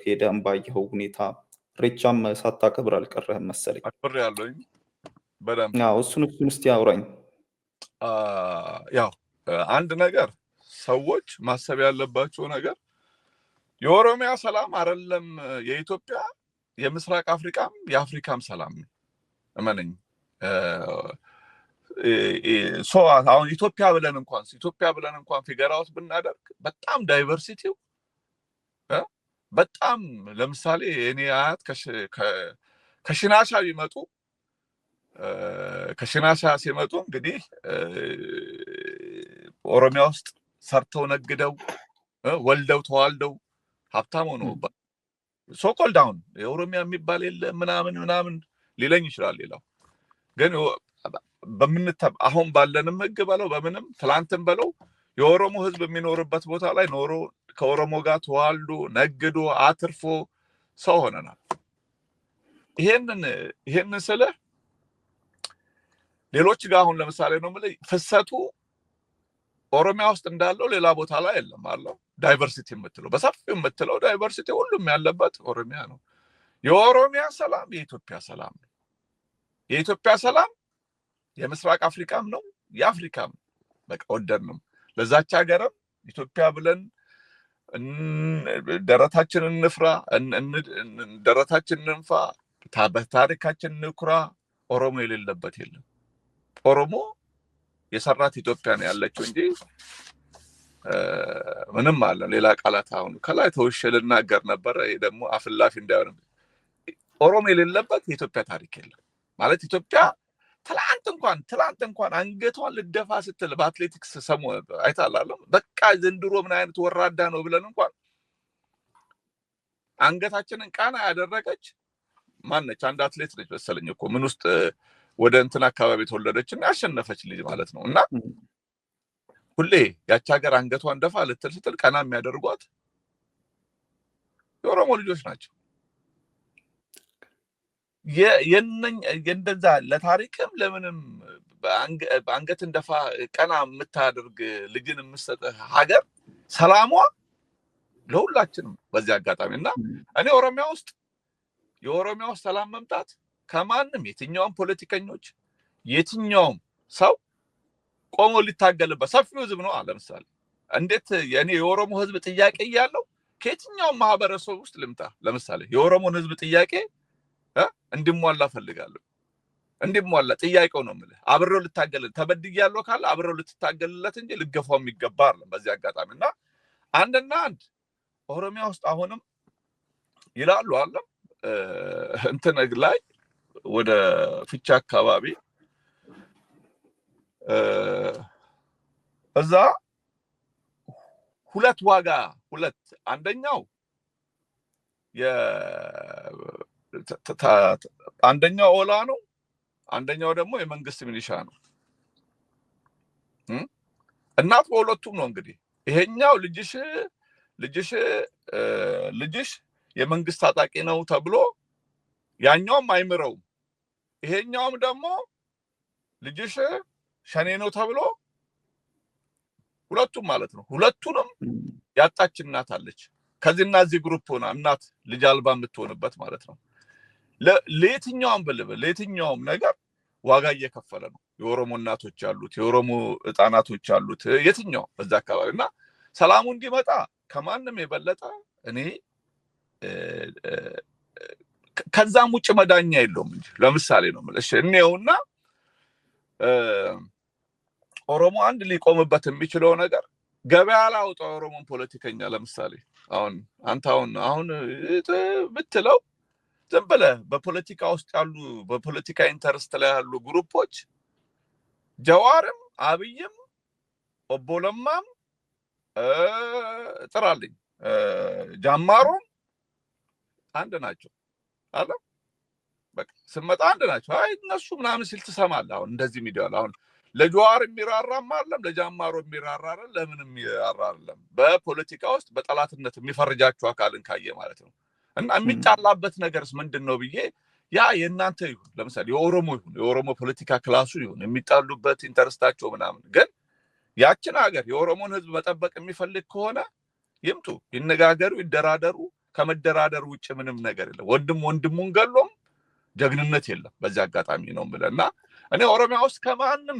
ሄደህም ባየኸው ሁኔታ ኢሬቻም ሳታከብር አልቀረህም መሰለኝ። አክብሬያለሁኝ በደንብ። አዎ፣ እሱን እስቲ አውራኝ። ያው አንድ ነገር ሰዎች ማሰብ ያለባቸው ነገር የኦሮሚያ ሰላም አይደለም የኢትዮጵያ የምስራቅ አፍሪካም የአፍሪካም ሰላም ነው። እመነኝ። አሁን ኢትዮጵያ ብለን እንኳን ፊገር አውት ብናደርግ በጣም ዳይቨርሲቲው በጣም ለምሳሌ እኔ አያት ከሽናሻ ቢመጡ ከሽናሻ ሲመጡ እንግዲህ ኦሮሚያ ውስጥ ሰርተው ነግደው ወልደው ተዋልደው ሀብታም ሆነው ሶኮል ዳውን የኦሮሚያ የሚባል የለ ምናምን ሊለኝ ይችላል። ሌላው ግን አሁን ባለንም ህግ በለው በምንም ትላንትም በለው የኦሮሞ ህዝብ የሚኖርበት ቦታ ላይ ኖሮ ከኦሮሞ ጋር ተዋልዶ ነግዶ አትርፎ ሰው ሆነናል። ይሄንን ስለ ሌሎች ጋር አሁን ለምሳሌ ነው ማለት ፍሰቱ ኦሮሚያ ውስጥ እንዳለው ሌላ ቦታ ላይ የለም አለው። ዳይቨርሲቲ የምትለው በሰፊው የምትለው ዳይቨርሲቲ ሁሉም ያለበት ኦሮሚያ ነው። የኦሮሚያ ሰላም የኢትዮጵያ ሰላም ነው። የኢትዮጵያ ሰላም የምስራቅ አፍሪካም ነው የአፍሪካም። በቃ ወደድንም ለዛች ሀገርም ኢትዮጵያ ብለን ደረታችንን እንፍራ፣ ደረታችንን እንፋ፣ በታሪካችን እንኩራ። ኦሮሞ የሌለበት የለም። ኦሮሞ የሰራት ኢትዮጵያ ነው ያለችው እንጂ ምንም አለ ሌላ ቃላት አሁን ከላይ ተውሼ ልናገር ነበር። ይሄ ደግሞ አፍላፊ እንዳይሆን ኦሮሞ የሌለበት የኢትዮጵያ ታሪክ የለም ማለት ኢትዮጵያ ትላንት እንኳን አንገቷን ልደፋ ስትል በአትሌቲክስ ሰሙ አይታላለም። በቃ ዘንድሮ ምን አይነት ወራዳ ነው ብለን እንኳን አንገታችንን ቃና ያደረገች ማነች? አንድ አትሌት ነች መሰለኝ እኮ ምን ውስጥ ወደ እንትን አካባቢ ተወለደችና ያሸነፈች ልጅ ማለት ነው። እና ሁሌ ያቺ ሀገር አንገቷን ደፋ ልትል ስትል ቀና የሚያደርጓት የኦሮሞ ልጆች ናቸው። የእንደዛ ለታሪክም ለምንም በአንገትን ደፋ ቀና የምታደርግ ልጅን የምትሰጥ ሀገር ሰላሟ ለሁላችንም በዚህ አጋጣሚ እና እኔ የኦሮሚያ ውስጥ ሰላም መምጣት ከማንም የትኛውም ፖለቲከኞች የትኛውም ሰው ቆሞ ሊታገልበት ሰፊው ህዝብ ነው። ለምሳሌ እንዴት የኔ የኦሮሞ ህዝብ ጥያቄ እያለው ከየትኛውም ማህበረሰብ ውስጥ ልምጣ ለምሳሌ የኦሮሞን ህዝብ ጥያቄ እንዲሟላ ፈልጋለሁ። እንዲሟላ ጥያቄው ነው የምልህ። አብረው ልታገል ተበድያለሁ ካለ አብረው ልትታገልለት እንጂ ልገፋው የሚገባ አይደለም በዚህ አጋጣሚና አንድ ኦሮሚያ ውስጥ አሁንም ይላሉ አለ እንትን ላይ ወደ ፍቻ አካባቢ እዛ ሁለት አንደኛው አንደኛው ኦላ ነው፣ አንደኛው ደግሞ የመንግስት ሚሊሻ ነው። እናት በሁለቱም ነው እንግዲህ ይሄኛው ልጅሽ የመንግስት ታጣቂ ነው ተብሎ ያኛውም አይምረውም፣ ይሄኛውም ደግሞ ልጅሽ ሸኔ ነው ተብሎ ሁለቱም ማለት ነው። ሁለቱንም ያጣች እናት አለች። ከዚህና እዚህ ግሩፕ ሆና እናት ልጅ አልባ የምትሆንበት ማለት ነው። ለየትኛውም ነገር ዋጋ እየከፈለ ነው። የኦሮሞ እናቶች አሉት፣ የኦሮሞ ህፃናቶች አሉት፣ የትኛው በዛ አካባቢና ሰላሙ እንዲመጣ ከማንም የበለጠ እኔ ከዛም ውጭ መዳኛ የለውም እንጂ ለምሳሌ ነው ማለት እኔውና ኦሮሞ አንድ ሊቆምበት የሚችለው ነገር ገበያ ላውጣው ኦሮሞን ፖለቲከኛ ለምሳሌ አንተ አሁን ብትለው ዝም ብለህ በፖለቲካ ውስጥ ያሉ በፖለቲካ ኢንተረስት ላይ ያሉ ግሩፖች ጀዋርም አብይም ኦቦለማም ጥራልኝ ጃማሮም አንድ ናቸው አለ። በቃ ስመጣ አንድ ናቸው። አይ እነሱ ምናምን ሲል ትሰማለህ። አሁን እንደዚህ ሚዲያ አሁን ለጀዋር የሚራራም አይደለም ለጃማሮ የሚራራ አይደለም ለምንም የሚራራ አይደለም። በፖለቲካ ውስጥ በጠላትነት የሚፈርጃቸው አካልን ካየ ማለት ነው። እና የሚጣላበት ነገርስ ምንድነው ብዬ ያ የእናንተ ይሁን ለምሳሌ የኦሮሞ ፖለቲካ ክላሱ ይሁን የሚጣሉበት ኢንተረስታቸው ምናምን ግን ያችን ሀገር የኦሮሞን ህዝብ መጠበቅ የሚፈልግ ከሆነ ይምጡ፣ ይነጋገሩ፣ ይደራደሩ። ከመደራደር ውጭ ምንም ነገር የለም። ወንድም ወንድሙን ገሎም ጀግንነት የለም። በዚህ አጋጣሚ ነው የምልህና እኔ ኦሮሚያ ውስጥ ከማንም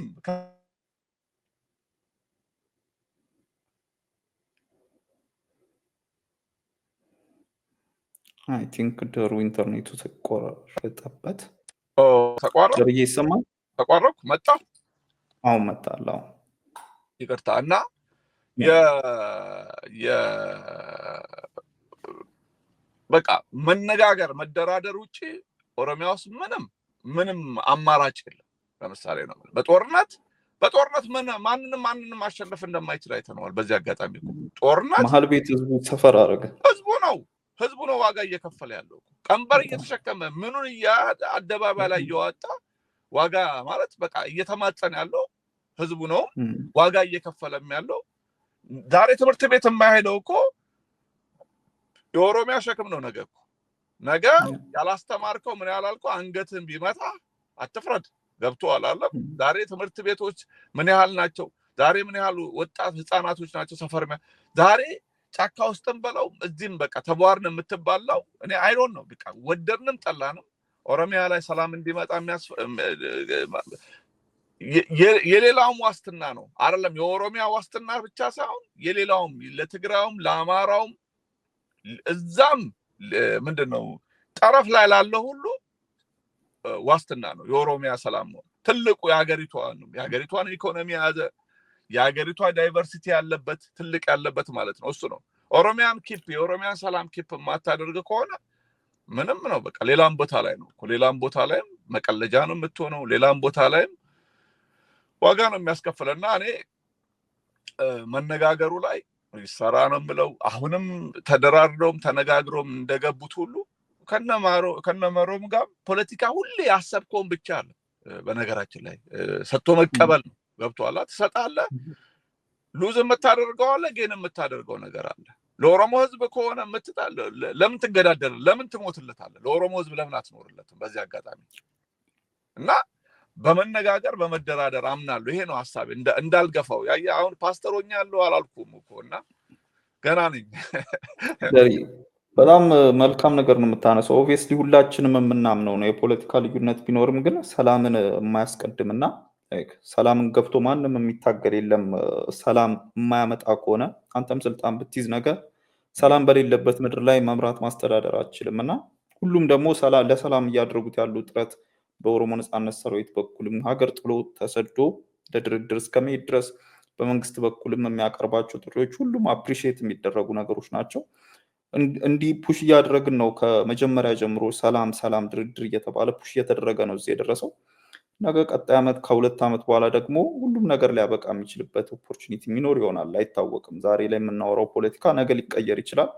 አይ ቲንክ ደሩ ኢንተርኔቱ ተቆራረጠበት። ተቋረጠ ደርዬ ይሰማል? ተቋረጥኩ መጣ አሁን መጣለሁ። ይቅርታ እና በቃ መነጋገር መደራደር ውጪ ኦሮሚያ ውስጥ ምንም አማራጭ የለም። ለምሳሌ ነው በጦርነት ማንንም ማሸነፍ እንደማይችል አይተነዋል። በዚህ አጋጣሚ ጦርነት መሀል ቤት ህዝቡ ሰፈር አደረገ። ህዝቡ ነው ዋጋ እየከፈለ ያለው። ቀንበር እየተሸከመ ምኑን አደባባይ ላይ እየዋጣ ዋጋ ማለት በቃ እየተማጸነ ያለው ህዝቡ ነው። ዋጋ እየከፈለም ያለው ዛሬ ትምህርት ቤት የማይሄደው እኮ የኦሮሚያ ሸክም ነው። ነገ ያላስተማርከው ምን ያላልከው አንገትን ቢመታ አትፍረድ። ገብቶሃል አይደል? ዛሬ ትምህርት ቤቶች ምን ያህል ናቸው? ዛሬ ምን ያህል ወጣት ህፃናቶች ናቸው ሰፈር ዛሬ ጫካ ውስጥም በለው እዚህም በቃ ተቧርን የምትባላው እኔ አይዶን ነው። በቃ ወደድንም ጠላንም ኦሮሚያ ላይ ሰላም እንዲመጣ የሌላውም ዋስትና ነው አይደለም። የኦሮሚያ ዋስትና ብቻ ሳይሆን የሌላውም ለትግራዩም ለአማራውም እዛም ምንድነው ጠረፍ ላይ ላለው ሁሉ ዋስትና ነው የኦሮሚያ ሰላም ነው። ትልቁ የሀገሪቷን ኢኮኖሚ ያዘ የሀገሪቷ ዳይቨርሲቲ ያለበት ትልቅ ያለበት ማለት ነው። እሱ ነው የኦሮሚያን ሰላም ኪፕ ማታደርግ ከሆነ ምንም ነው በቃ ሌላም ቦታ ላይ ነው ሌላም ቦታ ላይም መቀለጃ ነው የምትሆነው። ሌላም ቦታ ላይም ዋጋ ነው የሚያስከፍለና እኔ መነጋገሩ ላይ ይሰራ ነው የምለው። አሁንም ተደራድረውም ተነጋግረውም እንደገቡት ሁሉ ከነመሮም ጋር ፖለቲካ ሁሌ ያሰብከውን ብቻ አለ። በነገራችን ላይ ሰጥቶ መቀበል ነው። ገብቶሃል? ትሰጣለህ፣ ሉዝ የምታደርገው አለ፣ ጌን የምታደርገው ነገር አለ። ለኦሮሞ ህዝብ ከሆነ ለምን ትገዳደር? ለምን ትሞትለታለህ? ለኦሮሞ ህዝብ ለምን አትኖርለትም? በዚህ አጋጣሚ እና በመነጋገር በመደራደር አምናለሁ። ይሄ ነው ሐሳቤ። እንዳልገፋው አሁን ፓስተሮኛ ያለው አላልኩም እኮና ገና ነኝ። በጣም መልካም ነገር ነው የምታነሳው። ኦብቪየስሊ ሁላችንም የምናምነው ነው። የፖለቲካ ልዩነት ቢኖርም ግን ሰላምን የማያስቀድምና ሰላምን ገብቶ ማንም የሚታገል የለም። ሰላም የማያመጣ ከሆነ አንተም ስልጣን ብትይዝ ነገር ሰላም በሌለበት ምድር ላይ መምራት ማስተዳደር አትችልም እና ሁሉም ደግሞ ለሰላም እያደረጉት ያሉ ጥረት በኦሮሞ ነጻነት ሰራዊት በኩልም ሀገር ጥሎ ተሰዶ ለድርድር እስከመሄድ ድረስ በመንግስት በኩልም የሚያቀርባቸው ጥሪዎች ሁሉም አፕሪሺየት የሚደረጉ ነገሮች ናቸው። እንዲህ ፑሽ እያደረግን ነው ከመጀመሪያ ጀምሮ ሰላም ድርድር እየተባለ ፑሽ እየተደረገ ነው እዚህ የደረሰው። ነገ ቀጣይ ዓመት ከ2 ዓመት በኋላ ደግሞ ሁሉም ነገር ሊያበቃ የሚችልበት ኦፖርቹኒቲ የሚኖር ይሆናል፣ አይታወቅም። ዛሬ ላይ የምናወራው ፖለቲካ ነገ ሊቀየር ይችላል።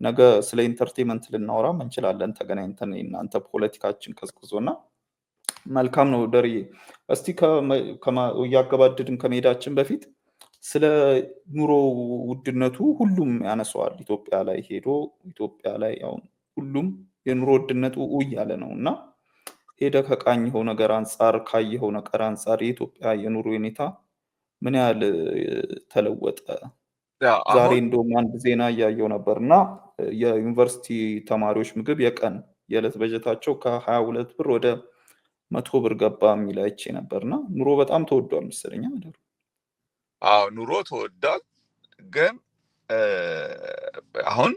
ነገ ስለ ኢንተርቴንመንት ልናወራም እንችላለን ተገናኝተን እናንተ ፖለቲካችን ቀዝቅዞና መልካም ነው። ደርዬ እስቲ እያገባደድን ከመሄዳችን በፊት ስለ ኑሮ ውድነቱ ሁሉም ያነሰዋል። ኢትዮጵያ ላይ ሄዶ ኢትዮጵያ ላይ አሁን ሁሉም የኑሮ ውድነቱ እያለ ነው እና ሄደ ከቃኘኸው ነገር አንጻር ካየኸው ነገር አንጻር የኢትዮጵያ የኑሮ ሁኔታ ምን ያህል ተለወጠ? ዛሬ እንደውም አንድ ዜና እያየው ነበር እና የዩኒቨርሲቲ ተማሪዎች ምግብ የዕለት በጀታቸው ከ22 ብር ወደ 100 ብር ገባ የሚል አይቼ ነበርና ኑሮ በጣም ተወዷል መሰለኝ አይደል? አዎ ኑሮ ተወዷል። ግን አሁን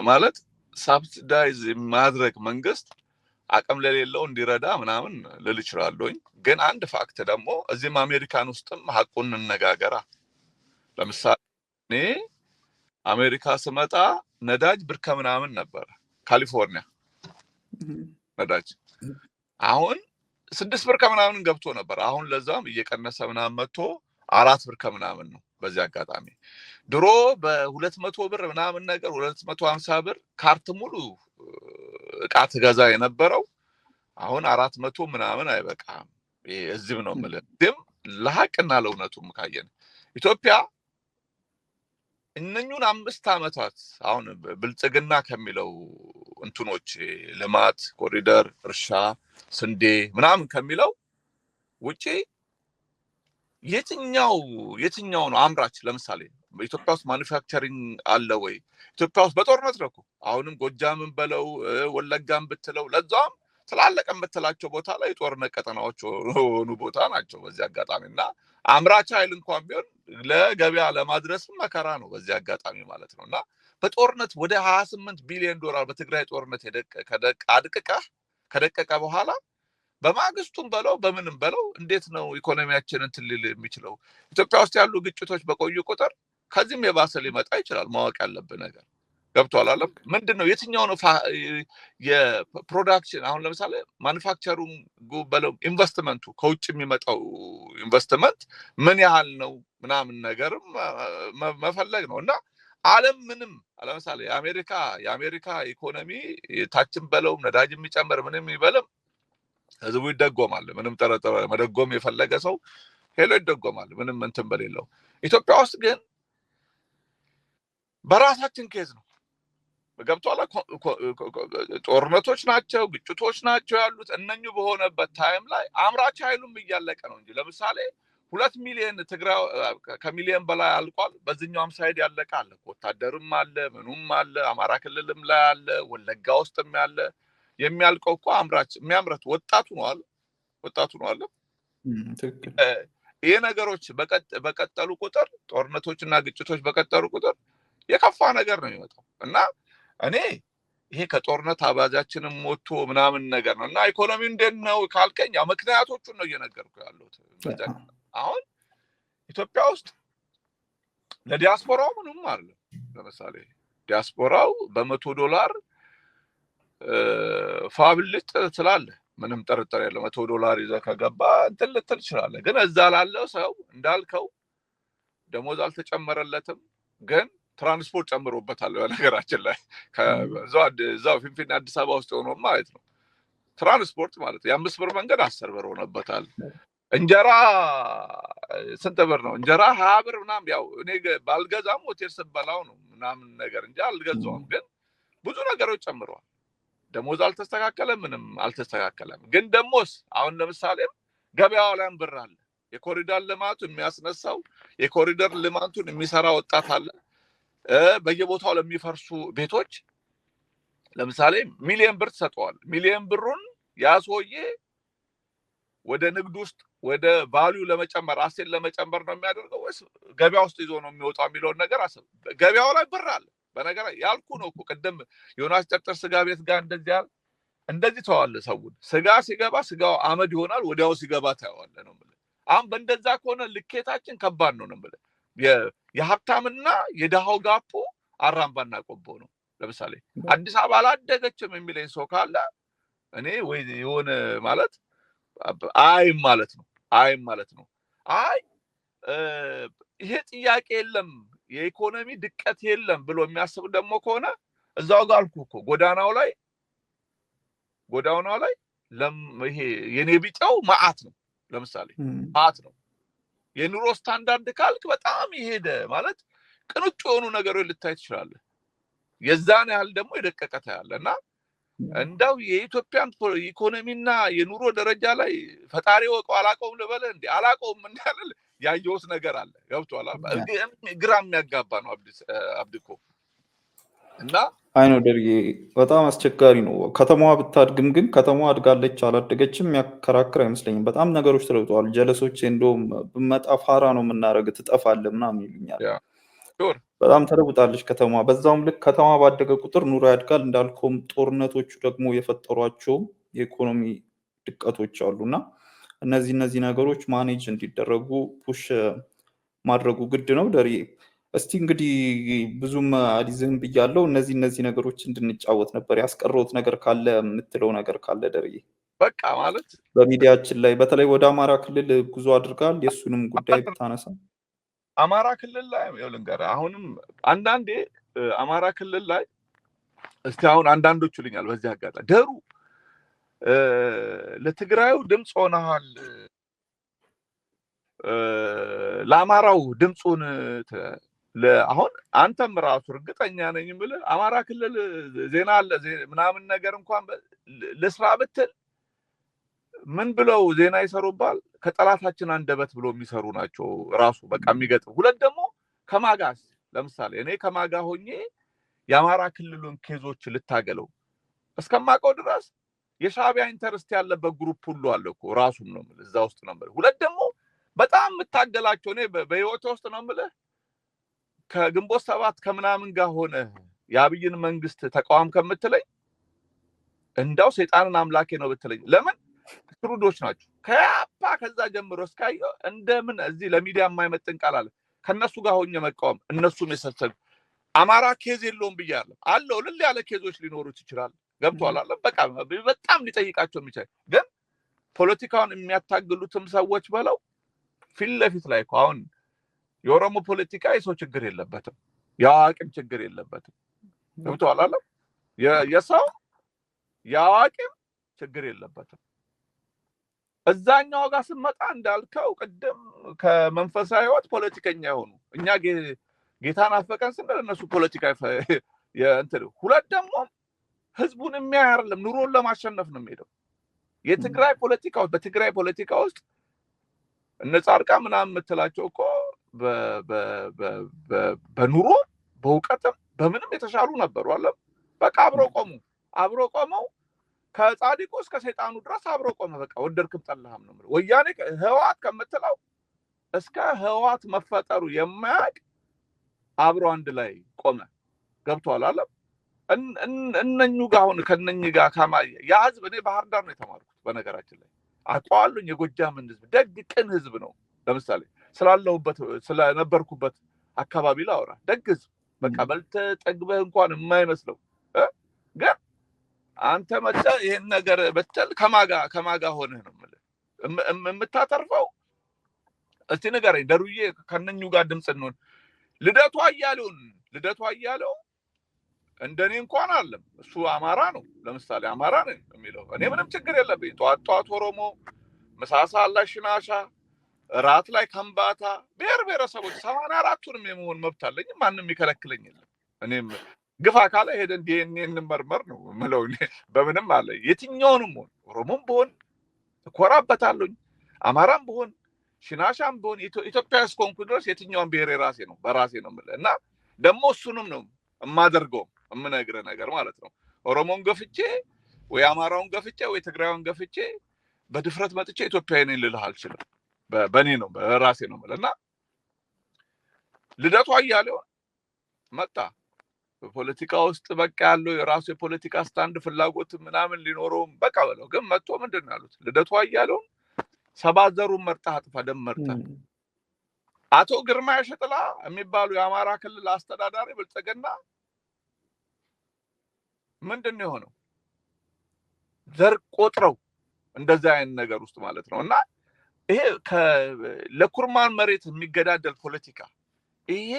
ማለት ሳብሲዳይዝ ማድረግ መንግስት አቅም ለሌለው እንዲረዳ ምናምን ልል እችላለሁኝ። ግን አንድ ፋክት ደግሞ እዚህም አሜሪካን ውስጥም ሀቁን እንነጋገራ። ለምሳሌ እኔ አሜሪካ ስመጣ ነዳጅ ብር ከምናምን ነበር ካሊፎርኒያ ነዳጅ አሁን 6 ብር ከምናምን ገብቶ ነበር። አሁን ለዛም እየቀነሰ ምናምን መጥቶ 4 ብር ከምናምን ነው። በዚህ አጋጣሚ ድሮ በ200 ብር ምናምን ነገር 250 ብር ካርት ሙሉ እቃ ትገዛ የነበረው አሁን 400 ምናምን አይበቃም። እዚህም ነው ማለት ግን ለሐቅና ለእውነቱም ካየን ኢትዮጵያ እነኙን 5 ዓመታት አሁን ብልጽግና ከሚለው እንትኖች ልማት ኮሪደር እርሻ ስንዴ ምናምን ከሚለው ውጪ የትኛው ነው አምራች? ለምሳሌ ኢትዮጵያ ውስጥ ማኑፋክቸሪንግ አለ ወይ? ኢትዮጵያ ውስጥ በጦርነት ነው እኮ አሁንም ጎጃምን በለው ወለጋም ብትለው ለዛም ስላለቀ የምትላቸው ቦታ ላይ ጦርነት ቀጠናዎች ሆኑ ቦታ ናቸው በዚህ አጋጣሚና አምራች ኃይል እንኳን ቢሆን ለገበያ ለማድረስ መከራ ነው በዚህ አጋጣሚ ማለት ነውና በጦርነት ወደ 28 ቢሊዮን ዶላር በትግራይ ጦርነት ከደቀቀ በኋላ በማግስቱም በለው በምንም በለው እንዴት ነው ኢኮኖሚያችንን ትልል የሚችለው? ኢትዮጵያ ውስጥ ያሉ ግጭቶች በቆዩ ቁጥር ከዚህም የባሰ ሊመጣ ይችላል። ማወቅ ያለብን ነገር ገብቷል አይደል? ምንድነው የትኛው ነው የፕሮዳክሽን አሁን ለምሳሌ ማኑፋክቸሪንግ በለው ኢንቨስትመንቱ ከውጭ የሚመጣው ኢንቨስትመንት ምን ያህል ነው ምናምን ነገር መፈለግ ነውና ዓለም ምንም ለምሳሌ የአሜሪካ ኢኮኖሚ ታችን በለው ነዳጅ የሚጨምር ምንም ይበለም ህዝቡ ይደጎማል። ምንም ጠረጠረ መደጎም የፈለገ ሰው ሄሎ ይደጎማል። ምንም እንትን በሌለው ኢትዮጵያ ውስጥ ግን በራሳችን ኬዝ ነው ገብቷል። ጦርነቶች ናቸው ግጭቶች ናቸው ያሉት እነኙ በሆነበት ታይም ላይ አምራች ኃይሉም እያለቀ ነው እንጂ ለምሳሌ 2 ሚሊዮን ትግራይ ከሚሊዮን በላይ አልቋል። በዚህኛውም ሳይድ ያለቀ አለ። ወታደርም አለ ምኑም አለ። አማራ ክልልም ላይ አለ። ወለጋ ውስጥም ያለ የሚያልቀው እኮ አምራች የሚያምረት ወጣቱ ነው አለ። ይሄ ነገሮች በቀጠሉ ቁጥር ጦርነቶችና ግጭቶች በቀጠሉ ቁጥር የከፋ ነገር ነው የሚመጣው እና እኔ ይሄ ከጦርነት አባጃችንም ሞቶ ምናምን ነገር ነውና ኢኮኖሚው እንዴት ነው ካልከኝ ያው ምክንያቶቹን ነው እየነገርኩ ያለሁት። አሁን ኢትዮጵያ ውስጥ ለዲያስፖራው ምንም አይደለም። ለምሳሌ ዲያስፖራው $100 ፋብልጥ ስላለ ምንም ጥርጥር የለም። $100 ይዘህ ከገባ እንትን ልትል ትችላለህ። ግን እዛ ላለው ሰው እንዳልከው ደሞዝ አልተጨመረለትም፣ ግን ትራንስፖርት ጨምሮበታል። በነገራችን ላይ ከዛው ፊንፊኔ አዲስ አበባ ውስጥ ሆኖ ማለት ነው ትራንስፖርት ማለት የ5 ብር መንገድ 10 ብር ሆነበታል። እንጀራ ስንት ብር ነው? እንጀራ 20 ብር ምናምን። ያው እኔ ባልገዛም ሆቴል ስበላው ነው ምናምን ነገር እንጂ አልገዛውም። ግን ብዙ ነገሮች ጨምረዋል። ደሞዝ አልተስተካከለም፣ ምንም አልተስተካከለም። ግን ደሞዝ አሁን ለምሳሌ ገበያው ላይ ብር አለ። የኮሪደር ልማቱ የሚያስነሳው የኮሪደር ልማቱን የሚሰራ ወጣት አለ። በየቦታው ለሚፈርሱ ቤቶች ለምሳሌ ሚሊዮን ብር ተሰጠዋል። ሚሊዮን ብሩን ያሶዬ ወደ ንግድ ውስጥ ወደ ቫልዩ ለመጨመር አሴት ለመጨመር ነው የሚያደርገው ወይስ ገበያ ውስጥ ይዞ ነው የሚወጣው የሚለውን ነገር አሰብ። ገበያው ላይ ብር አለ። በነገር ያልኩ ነው እኮ ቅድም ዮናስ ጨርጨር ስጋ ቤት ጋር እንደዚህ ተዋለ። ሰውን ስጋ ሲገባ ስጋው አመድ ይሆናል፣ ወዲያው ሲገባ ታያዋለ ነው ማለት። አሁን በእንደዛ ከሆነ ልኬታችን ከባድ ነው ነው ማለት። የሀብታምና የደሃው ጋፖ አራምባና ቆቦ ነው። ለምሳሌ አዲስ አበባ አላደገችም የሚለኝ ሰው ካለ እኔ ወይ የሆነ ማለት አይም ማለት ነው። አይ ይሄ ጥያቄ የለም የኢኮኖሚ ድቀት የለም ብሎ የሚያስብ ደግሞ ከሆነ እዛው ጋር አልኩ እኮ ጎዳናው ላይ ይሄ የኔ ቢጫው ማአት ነው። ለምሳሌ ማአት ነው። የኑሮ ስታንዳርድ ካልክ በጣም ይሄደ ማለት ቅንጡ የሆኑ ነገሮች ልታይ ትችላለህ። የዛን ያህል ደግሞ የደቀቀ ታያለና እንደው የኢትዮጵያን ኢኮኖሚና የኑሮ ደረጃ ላይ ፈጣሪ ወቀው አላቀውም ልበለ እንዴ? አላቀውም እንዳለ ያየውስ ነገር አለ። ገብቷል። ግራ የሚያጋባ ነው አብድኮ እና አይ ነው ደርዬ በጣም አስቸጋሪ ነው። ከተማዋ ብታድግም ግን ከተማዋ አድጋለች አላደገችም የሚያከራክር አይመስለኝም። በጣም ነገሮች ተለውጠዋል። ጀለሶች እንደውም ብመጣ ፋራ ነው የምናደርግ ትጠፋለህ ምናምን ይሉኛል። በጣም ተለውጣለች ከተማ። በዛውም ልክ ከተማ ባደገ ቁጥር ኑሮ ያድጋል። እንዳልከውም ጦርነቶቹ ደግሞ የፈጠሯቸው የኢኮኖሚ ድቀቶች አሉና እነዚህ ነገሮች ማኔጅ እንዲደረጉ ፑሽ ማድረጉ ግድ ነው። ደሪ እስቲ እንግዲህ ብዙም አዲዝም ብያለው እነዚህ ነገሮች እንድንጫወት ነበር። ያስቀረውት ነገር ካለ የምትለው ነገር ካለ ደሪ? በቃ ማለት በሚዲያችን ላይ በተለይ ወደ አማራ ክልል ጉዞ አድርጋል። የሱንም ጉዳይ ብታነሳ። አማራ ክልል ላይ ልንገርህ፣ አሁንም አንዳንዴ አማራ ክልል ላይ እስቲ አሁን አንዳንዶቹ ልኛል በዚህ አጋጣሚ ደሩ ለትግራዩ ድምጽ ሆነሃል፣ ለአማራው ድምጹን አሁን አንተም ራሱ እርግጠኛ ነኝ የምልህ አማራ ክልል ዜና አለ ምናምን ነገር እንኳን ለስራ ብትል ምን ብለው ዜና ይሰሩባል? ከጠላታችን አንደበት ብሎ የሚሰሩ ናቸው ራሱ በቃ የሚገጥም። ሁለት ደግሞ ከማጋስ ለምሳሌ እኔ ከማጋ ሆኜ የአማራ ክልሉን ኬዞች ልታገለው እስከማቀው ድረስ የሻዕቢያ ኢንተረስት ያለበት ግሩፕ ሁሉ አለ እኮ ራሱም ነው ማለት እዛ ውስጥ ነው ማለት ሁለት ደግሞ በጣም የምታገላቸው እኔ በህይወቴ ውስጥ ነው ማለት ከግንቦት 7 ከምናምን ጋር ሆነ የአብይን መንግስት ተቃዋም ከምትለኝ እንዳው ሰይጣንን አምላኬ ነው ብትለኝ ለምን ትሩዶች ናቸው ከያፓ ከዛ ጀምሮ እስካየው እንደምን እዚህ ለሚዲያ የማይመጥን ቃል አለ ከነሱ ጋር ሆኜ መቃወም እነሱም የሰሰሉ አማራ ኬዝ የለውም ብያለሁ አለው ልል ያለ ኬዞች ሊኖሩት ይችላል ገብቷል አለ በቃ በጣም ሊጠይቃቸው የሚችል ግን ፖለቲካውን የሚያታግሉትም ሰዎች በለው ፊት ለፊት ላይ አሁን የኦሮሞ ፖለቲካ የሰው ችግር የለበትም ያዋቂም ችግር የለበትም ገብቷል አለ የሰው ያዋቂም ችግር የለበትም እዛኛው ጋር ስመጣ እንዳልከው ቀደም ከመንፈሳዊ ህይወት ፖለቲከኛ ሆኑ እኛ ጌታን አፈቀን ስንል እነሱ ፖለቲካ የእንትን ሁለት ደግሞ ህዝቡን የሚያርለም ኑሮን ለማሸነፍ ነው የሚሄደው የትግራይ ፖለቲካው በትግራይ ፖለቲካ ውስጥ እነጻርቃ ምናምን የምትላቸው እኮ በኑሮ በእውቀትም በምንም የተሻሉ ነበሩ አለ በቃ አብሮ ቆመው ከጻድቁ እስከ ሰይጣኑ ድረስ አብሮ ቆመ በቃ ወደርክም ጠላህም ነው ማለት ወያኔ ህዋት ከምትለው እስከ ህዋት መፈጠሩ የማያቅ አብሮ አንድ ላይ ቆመ ገብቷል አለ እነኙ ጋር ሆነ ከነኝ ጋር ያ ህዝብ እኔ ባህር ዳር ነው የተማርኩት በነገራችን ላይ አቋሉኝ የጎጃምን ህዝብ ደግ ቅን ህዝብ ነው ለምሳሌ ስላለሁበት ስለነበርኩበት አካባቢ ላውራ ደግ ህዝብ በቃ በልተ ጠግበህ እንኳን የማይመስለው ግን አንተ መጣ ይሄን ነገር በተል ከማጋ ሆነህ ነው ማለት የምታተርፈው እስቲ ንገረኝ ደሩዬ ከነኙ ጋር ድምጽ ነው ልደቱ አያሌው እንደኔ እንኳን አለም እሱ አማራ ነው ለምሳሌ አማራ ነው የሚለው እኔ ምንም ችግር የለብኝ ጧጧት ኦሮሞ መሳሳ አላሽናሻ ራት ላይ ከምባታ ብሔረሰቦች 74ቱንም የመሆን መብት አለኝ ማንንም ይከለክለኝ የለም እኔም ግፋ ካለ ሄደን ዲኤንኤን መርመር ነው ማለት በምንም አለ የትኛውንም ኦሮሞም ቢሆን ኮራበታለሁ አማራም ቢሆን ሽናሻም ቢሆን ኢትዮጵያ እስኮንኩ ድረስ የትኛውን ብሔር ራሴ ነው በራሴ ነው ማለት እና ደሞ እሱንም ነው የማደርገው የምነግርህ ነገር ማለት ነው ኦሮሞን ገፍቼ ወይ አማራውን ገፍቼ ወይ ትግራዩን ገፍቼ በድፍረት መጥቼ ኢትዮጵያዊ ነኝ ልልህ አልችልም በኔ ነው በራሴ ነው ማለት እና ልደቱ አያሌው መጣ በፖለቲካ ውስጥ በቃ ያለው የራሱ የፖለቲካ ስታንድ ፍላጎት ምናምን ሊኖረው በቃ በለው ግን መጥቶ ምንድነው ያሉት ልደቱ አያሌው ሰባዘሩን መርጣ አጥፋ ደመርታ አቶ ግርማ ያሸጥላ የሚባሉ የአማራ ክልል አስተዳዳሪ ብልጽግና ምንድነው የሆነው ዘር ቆጥረው እንደዛ አይነት ነገር ውስጥ ማለት ነው እና ይሄ ለኩርማን መሬት የሚገዳደል ፖለቲካ ይሄ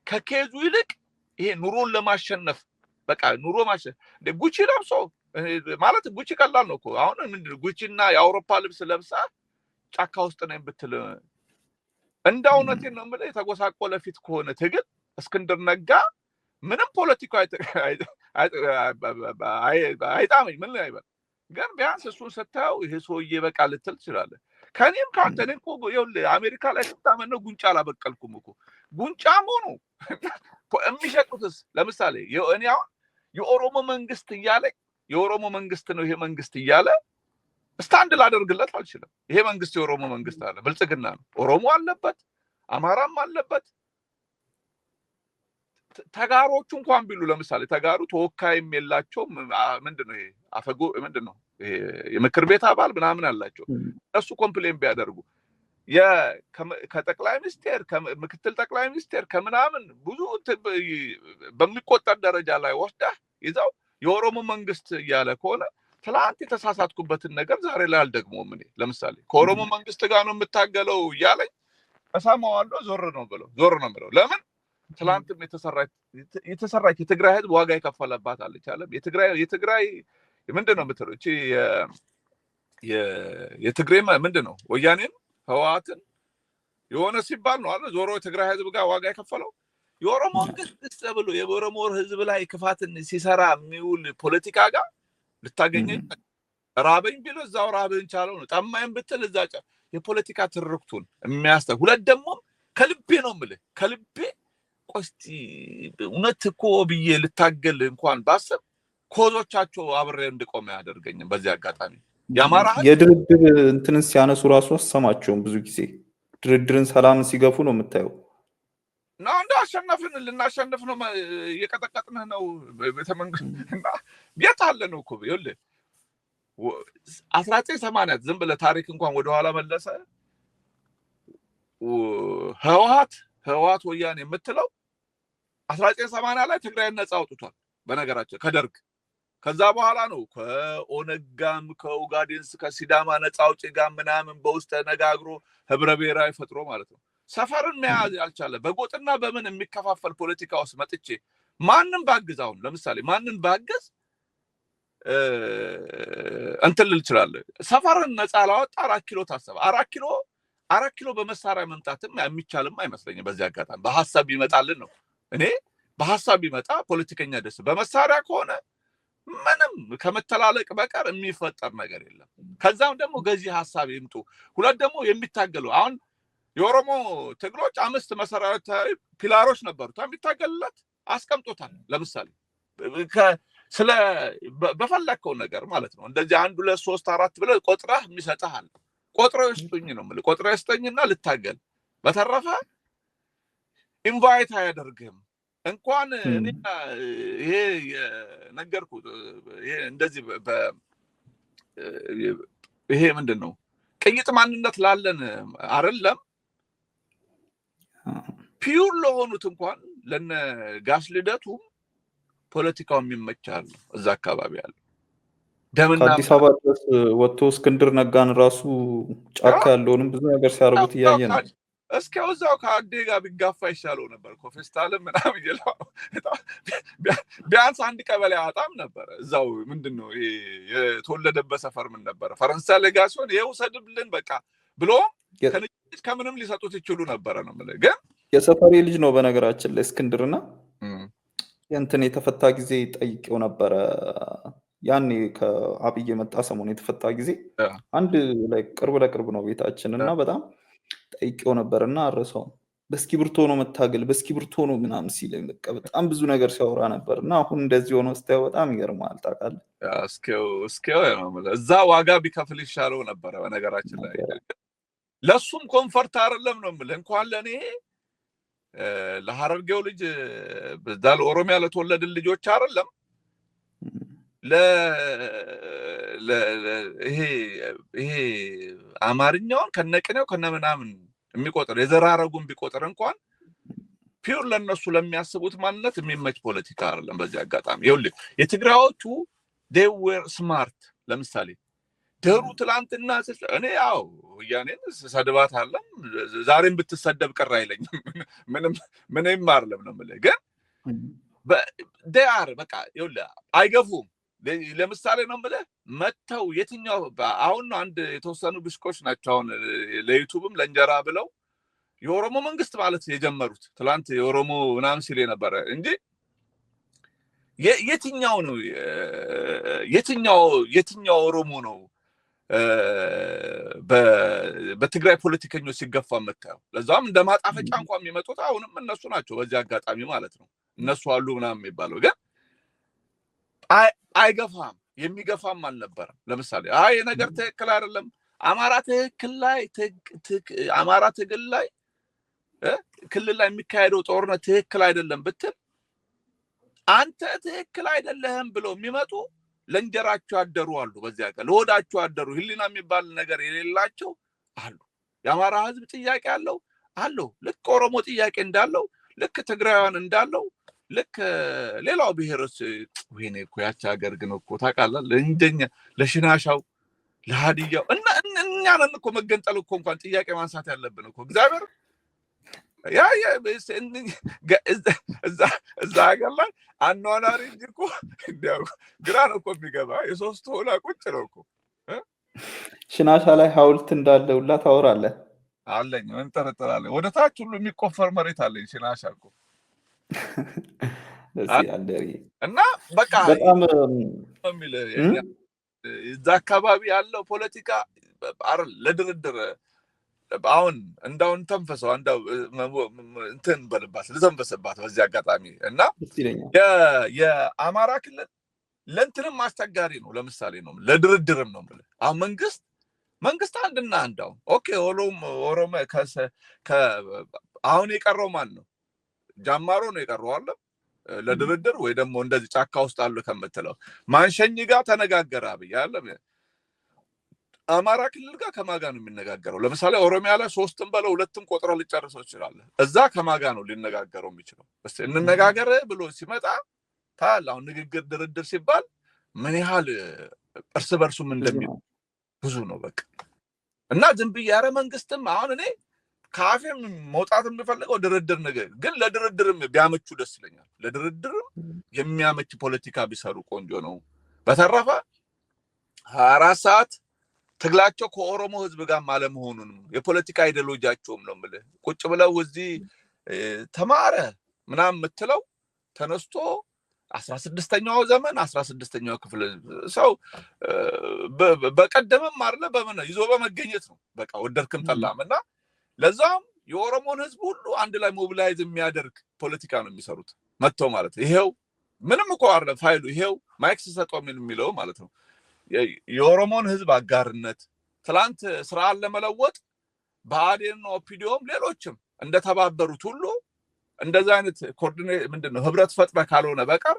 ከኬዙ ይልቅ ይሄ ኑሮን ለማሸነፍ በቃ ኑሮ ማሸነፍ ጉቺ ለብሶ ማለት ጉቺ ቀላል ነው እኮ አሁን ምንድነው ጉቺና የአውሮፓ ልብስ ለብሳ ጫካ ውስጥ ነኝ ብትል እንዳው እውነቴን ነው የምልህ የተጎሳቆለ ፊት ከሆነ ትግል እስክንድር ነጋ ምንም ፖለቲካ አይጣመኝ ምን አይበል ግን ቢያንስ እሱን ስታየው ይሄ ሰውዬ በቃ ልትል ትችላለህ ከኔም ካንተኔም እኮ ይኸውልህ አሜሪካ ላይ ስታመነው ጉንጫ አላበቀልኩም እኮ ጉንጫም ሆኖ የሚሸጡትስ ለምሳሌ እኔ አሁን የኦሮሞ መንግስት እያለ የኦሮሞ መንግስት ነው ይሄ መንግስት እያለ ስታንድ ላደርግለት አልችልም ይሄ መንግስት የኦሮሞ መንግስት አለ ብልጽግና ነው ኦሮሞ አለበት አማራም አለበት ተጋሮቹ እንኳን ቢሉ ለምሳሌ ተጋሩ ተወካይም የላቸው ምንድነው ይሄ አፈጎ ምንድነው ይሄ የምክር ቤት አባል ምናምን አላቸው እሱ ኮምፕሌን ቢያደርጉ ከጠቅላይ ሚኒስቴር ከምክትል ጠቅላይ ሚኒስቴር ከምናምን ብዙ በሚቆጠር ደረጃ ላይ ወስዳ ይዛው የኦሮሞ መንግስት እያለ ከሆነ ትላንት የተሳሳትኩበትን ነገር ዛሬ ላይ አልደግሞም እኔ ለምሳሌ ከኦሮሞ መንግስት ጋር ነው የምታገለው እያለኝ እሰማዋለሁ ዞር ነው ብለው ለምን ትላንትም የተሰራች የትግራይ ህዝብ ዋጋ የከፈለባት አለች አለ የትግራይ ምንድነው የምትለው እቺ የትግራይ ምንድነው ወያኔን ህዋትን የሆነ ሲባል ነው አለ ዞሮ የትግራይ ህዝብ ጋር ዋጋ የከፈለው የኦሮሞ መንግስት ተብሎ የኦሮሞ ህዝብ ላይ ክፋትን ሲሰራ የሚውል ፖለቲካ ጋር ልታገኘኝ ራበኝ ቢሉ እዛው ራብህን ቻለው ነው ጠማኝ ብትል እዛ የፖለቲካ ትርክቱን የሚያስተው ሁለት ደግሞ ከልቤ ነው የምልህ ከልቤ ቆስቲ እውነት እኮ ብዬ ልታገል እንኳን ባሰብ ኮዞቻቸው አብሬ እንድቆም ያደርገኝም። በዚህ አጋጣሚ ያማራ የድርድር እንትንን ሲያነሱ ራሱ አሰማቸውም ብዙ ጊዜ ድርድርን ሰላምን ሲገፉ ነው የምታየው። ነው እንደ አሸነፍን ልናሸንፍ ነው እየቀጠቀጥንህ ነው ቤተመንግስት እና ቤት አለ ነው እኮ ይኸውልህ 1980 ዝም ብለህ ታሪክ እንኳን ወደኋላ መለሰ ህወሓት ወያኔ የምትለው 1980 ላይ ትግራይን ነፃ አውጥቷል በነገራችን ከደርግ። ከዛ በኋላ ነው ከኦነጋም ከኡጋዴንስ ከሲዳማ ነፃ አውጪ ጋር ምናምን በውስጥ ተነጋግሮ ህብረ ብሔራዊ ፈጥሮ ማለት ነው ሰፈርን መያዝ ያልቻለ በጎጥና በምን የሚከፋፈል ፖለቲካ ውስጥ መጥቼ ማንንም ባግዛውን ለምሳሌ ማንንም ባግዝ እንትን ልል ይችላል። ሰፈርን ነፃ ላወጣ 4 ኪሎ ታሰበ 4 ኪሎ በመሳሪያ መምጣትም የሚቻልም አይመስለኝም። በዚህ አጋጣሚ በሐሳብ ይመጣልን ነው እኔ በሐሳብ ይመጣ ፖለቲከኛ ደስ በመሳሪያ ከሆነ ምንም ከመተላለቅ በቀር የሚፈጠር ነገር የለም። ከዛም ደግሞ ገዢ ሐሳብ ይምጡ። ሁለት ደግሞ የሚታገሉ አሁን የኦሮሞ ትግሎች 5 መሰረታዊ ፒላሮች ነበሩት የሚታገልለት አስቀምጦታል። ለምሳሌ ስለ በፈለከው ነገር ማለት ነው እንደዚህ 1 2 3 4 ብለህ ቆጥረህ የሚሰጥሃል ቆጥረው ይስጡኝ ነው ማለት ቆጥረው ይስጠኝና ልታገል። በተረፈ ኢንቫይት አያደርግም እንኳን እኔ ይሄ ነገርኩት ይሄ እንደዚህ ይሄ ምንድነው ቅይጥ ማንነት ላለን አይደለም ፒውር ለሆኑት እንኳን ለነ ጋሽ ልደቱ ፖለቲካው የሚመቻል እዛ አካባቢ ያለው ደምና ከአዲስ አበባ ድረስ ወጥቶ እስክንድር ነጋን ራሱ ጫካ ያለውንም ብዙ ነገር ሲያርጉት እያየ ነው። እስከው እዛው ከአዴ ጋር ቢጋፋ ይሻለው ነበር እኮ ፌስታልም ምናምን ይላል ቢያንስ አንድ ቀበሌ አጣም ነበር እዛው ምንድነው ይሄ የተወለደበት ሰፈር ምን ነበር ፈረንሳይ ሌጋሲዮን ይሄው ሰድብልን በቃ ብሎ ከምንም ሊሰጡት ይችሉ ነበር ነው ማለት ግን የሰፈሬ ልጅ ነው በነገራችን ላይ እስክንድርና እንትን የተፈታ ጊዜ ጠይቄው ነበረ ያኔ ከአብይ የመጣ ሰሞን የተፈታ ጊዜ አንድ ላይ ቅርብ ለቅርብ ነው ቤታችን እና በጣም ጠይቄው ነበርና አረሰው በስኪብርቶ ነው መታገል በስኪብርቶ ነው ምናምን ሲለኝ በቃ በጣም ብዙ ነገር ሲያወራ ነበርና አሁን እንደዚህ ሆኖ ስታየው በጣም ይገርማል። ታውቃለህ እስኪው ነው ማለት እዛ ዋጋ ቢከፍል ይሻለው ነበር በነገራችን ላይ ለሱም ኮምፎርት አይደለም ነው ማለት እንኳን ለኔ ለሐረርጌው ልጅ በዛል ኦሮሚያ ለተወለደ ልጆች አይደለም ይሄ አማርኛውን ከነቅኔው ከነምናምን የሚቆጥር የዘራረጉን ቢቆጥር እንኳን ፒውር ለነሱ ለሚያስቡት ማንነት የሚመች ፖለቲካ አይደለም። በዚህ አጋጣሚ ይኸውልህ የትግራዮቹ they were smart ለምሳሌ ደሩ ትላንትና እኔ ያው ወያኔን ሰድባት አለም ዛሬም ብትሰደብ ቅር አይለኝም ምንም አይደለም ነው ማለት ግን they are በቃ ይኸውልህ አይገፉም። ለምሳሌ ነው ማለት መተው የትኛው አሁን አንድ የተወሰኑ ብሽቆች ናቸው አሁን ለዩቲዩብም ለእንጀራ ብለው የኦሮሞ መንግስት ማለት የጀመሩት ትላንት የኦሮሞ ምናምን ሲል ነበር እንጂ የትኛው ነው የትኛው ኦሮሞ ነው በትግራይ ፖለቲከኞች ሲገፋ መታየው? ለዛም እንደማጣፈጫ እንኳን የሚመጡት አሁንም እነሱ ናቸው። በዚህ አጋጣሚ ማለት ነው እነሱ አሉ ምናምን የሚባለው ግን አይገፋም የሚገፋም አልነበረም። ለምሳሌ አይ ነገር ትክክል አይደለም አማራ ትግል ላይ ክልል ላይ የሚካሄደው ጦርነት ትክክል አይደለም ብትል አንተ ትክክል አይደለህም ብለው የሚመጡ ለእንጀራቸው ያደሩ አሉ። በዚያ ቀን ለሆዳቸው ያደሩ ህሊና የሚባል ነገር የሌላቸው አሉ። የአማራ ህዝብ ጥያቄ አለው ልክ ኦሮሞ ጥያቄ እንዳለው ልክ ትግራይያን እንዳለው ልክ ሌላው ብሔሮች ወይኔ እኮ ያቺ ሀገር ግን እኮ ታውቃለህ እንደኛ ለሽናሻው ለሃዲያው እና እኛን እኮ መገንጠል እኮ እንኳን ጥያቄ ማንሳት ያለብን እኮ እግዚአብሔር ያ እዛ ሀገር ላይ አኗኗሪ እንጂ እኮ እንዲያው ግራ ነው እኮ የሚገባ የሶስቱ ሆና ቁጭ ነው እኮ ሽናሻ ላይ ሐውልት እንዳለ ሁላ ታወራለህ አለኝ ምን ጠረጠራለህ ወደ ታች ሁሉ የሚቆፈር መሬት አለኝ ሽናሻ እኮ እና በቃ በጣም የሚል እዛ አካባቢ ያለው ፖለቲካ ለድርድር አሁን እንዳውን ተንፈሰው እንዳው እንትን በልባት ለተንፈሰባት በዚህ አጋጣሚ እና የአማራ ክልል ለእንትንም አስቸጋሪ ነው። ለምሳሌ ነው ለድርድርም ነው ማለት አሁን መንግስት አንድና አንዳው ኦኬ ኦሮሞ አሁን የቀረው ማን ነው? ጃማሮ ነው የቀረው አለ ለድርድር ወይ ደግሞ እንደዚህ ጫካ ውስጥ አሉ ከምትለው ማንሸኝ ጋር ተነጋገረ አብይ አለ። አማራ ክልል ጋር ከማጋ ነው የሚነጋገረው? ለምሳሌ ኦሮሚያ ላይ 3ም በለው 2ም ቆጥረው ሊጨርሰው ይችላል። እዛ ከማጋ ነው ሊነጋገረው የሚችለው? እስቲ እንነጋገር ብሎ ሲመጣ ታል አሁን ንግግር ድርድር ሲባል ምን ያህል እርስ በርሱም እንደሚሉ ብዙ ነው በቃ። እና ዝም ብዬ ኧረ መንግስትም አሁን እኔ ካፌም መውጣት የሚፈልገው ድርድር ነገር ግን ለድርድርም ቢያመቹ ደስ ይለኛል። ለድርድርም የሚያመች ፖለቲካ ቢሰሩ ቆንጆ ነው። በተረፈ 24 ሰዓት ትግላቸው ከኦሮሞ ህዝብ ጋር ማለመሆኑን የፖለቲካ አይዲዮሎጂያቸውም ነው ማለት ቁጭ ብለው እዚህ ተማረ ምናምን የምትለው ተነስቶ 16ኛው ዘመን 16ኛው ክፍል ሰው በቀደምም አይደለ በመነ ይዞ በመገኘት ነው በቃ ወደርክም ጠላምና ለዛም የኦሮሞን ህዝብ ሁሉ አንድ ላይ ሞቢላይዝ የሚያደርግ ፖለቲካ ነው የሚሰሩት መጥተው ማለት ይሄው ምንም እኮ አይደለም ፋይሉ ይሄው ማይክስ ሰጠው ምን የሚለው ማለት ነው። የኦሮሞን ህዝብ አጋርነት ትላንት ስራን ለመለወጥ ብአዴን ኦፒዲዮም ሌሎችም እንደተባበሩት ሁሉ እንደዛ አይነት ኮኦርዲኔት ምንድነው ህብረት ፈጥረ ካልሆነ በቀር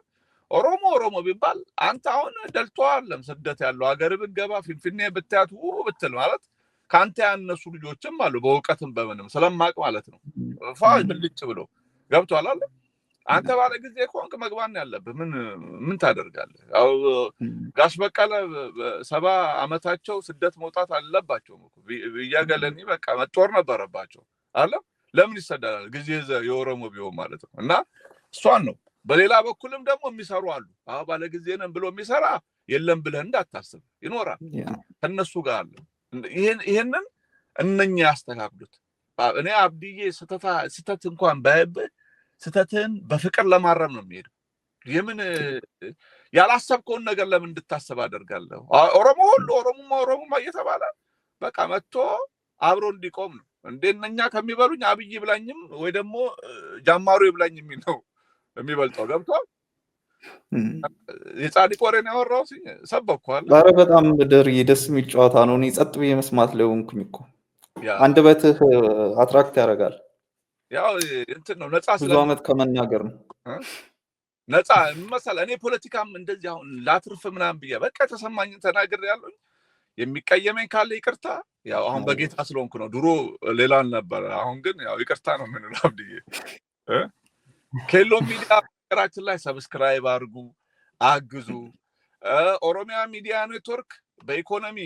ኦሮሞ ቢባል አንተ አሁን ደልቷልም ስደት ያለው ሀገር ብትገባ ፊንፊኔ ብታያት ብትል ማለት ካንተ ያነሱ ልጆችም አሉ በእውቀትም በምንም ስለማቅ ማለት ነው። ፋይ ብልጭ ብሎ ገብቷል አለ አንተ ባለ ጊዜ ኮንክ መግባን ያለብህ ምን ታደርጋለህ? ያው ጋሽ በቀለ 70 ዓመታቸው ስደት መውጣት አለባቸው ይያገለኒ በቃ መጦር ነበረባቸው አለ። ለምን ይሰዳል ጊዜ የኦሮሞ ቢሆን ማለት ነው። እና እሷን ነው በሌላ በኩልም ደግሞ የሚሰሩ አሉ። ባለ ጊዜ ነን ብሎ የሚሰራ የለም ብለህ እንዳታስብ ይኖራል ከነሱ ጋር አለ። ይሄንን እነኛ ያስተካክሉት። እኔ አብዲዬ ስተት እንኳን ባይብህ ስተትን በፍቅር ለማረም ነው የሚሄደው። የምን ያላሰብከውን ነገር ለምን እንድታስብ አደርጋለሁ? ኦሮሞ ሁሉ ኦሮሞ እየተባለ በቃ መጥቶ አብሮ እንዲቆም ነው። እንደነኛ ከሚበሉኝ አብይ ብላኝም ወይ ደግሞ ጃማሩ ይብላኝ የሚል ነው የሚበልጠው። ገብቷል? የጻድቅ ወሬን ያወራው ሰበኳል። ዛሬ በጣም ደስ የሚል ጨዋታ ነው። እኔ ጸጥ ብዬ መስማት ላይ ሆንኩኝ እኮ። አንደበትህ አትራክት ያደርጋል። ያው እንትን ነው ነፃ ብዙ ዓመት ከመናገር ነው ነፃ መሰለ። እኔ ፖለቲካም እንደዚህ አሁን ላትርፍ ምናምን ብዬ በቃ ተሰማኝን ተናግሬያለሁ። የሚቀየመኝ ካለ ይቅርታ። ያው አሁን በጌታ ስለሆንኩ ነው። ድሮ ሌላ አልነበረ። አሁን ግን ያው ይቅርታ ነው የምንለው። አብድዬ ኬሎ ሚዲያ ራችን ላይ ሰብስክራይብ አድርጉ፣ አግዙ። ኦሮሚያ ሚዲያ ኔትወርክ በኢኮኖሚ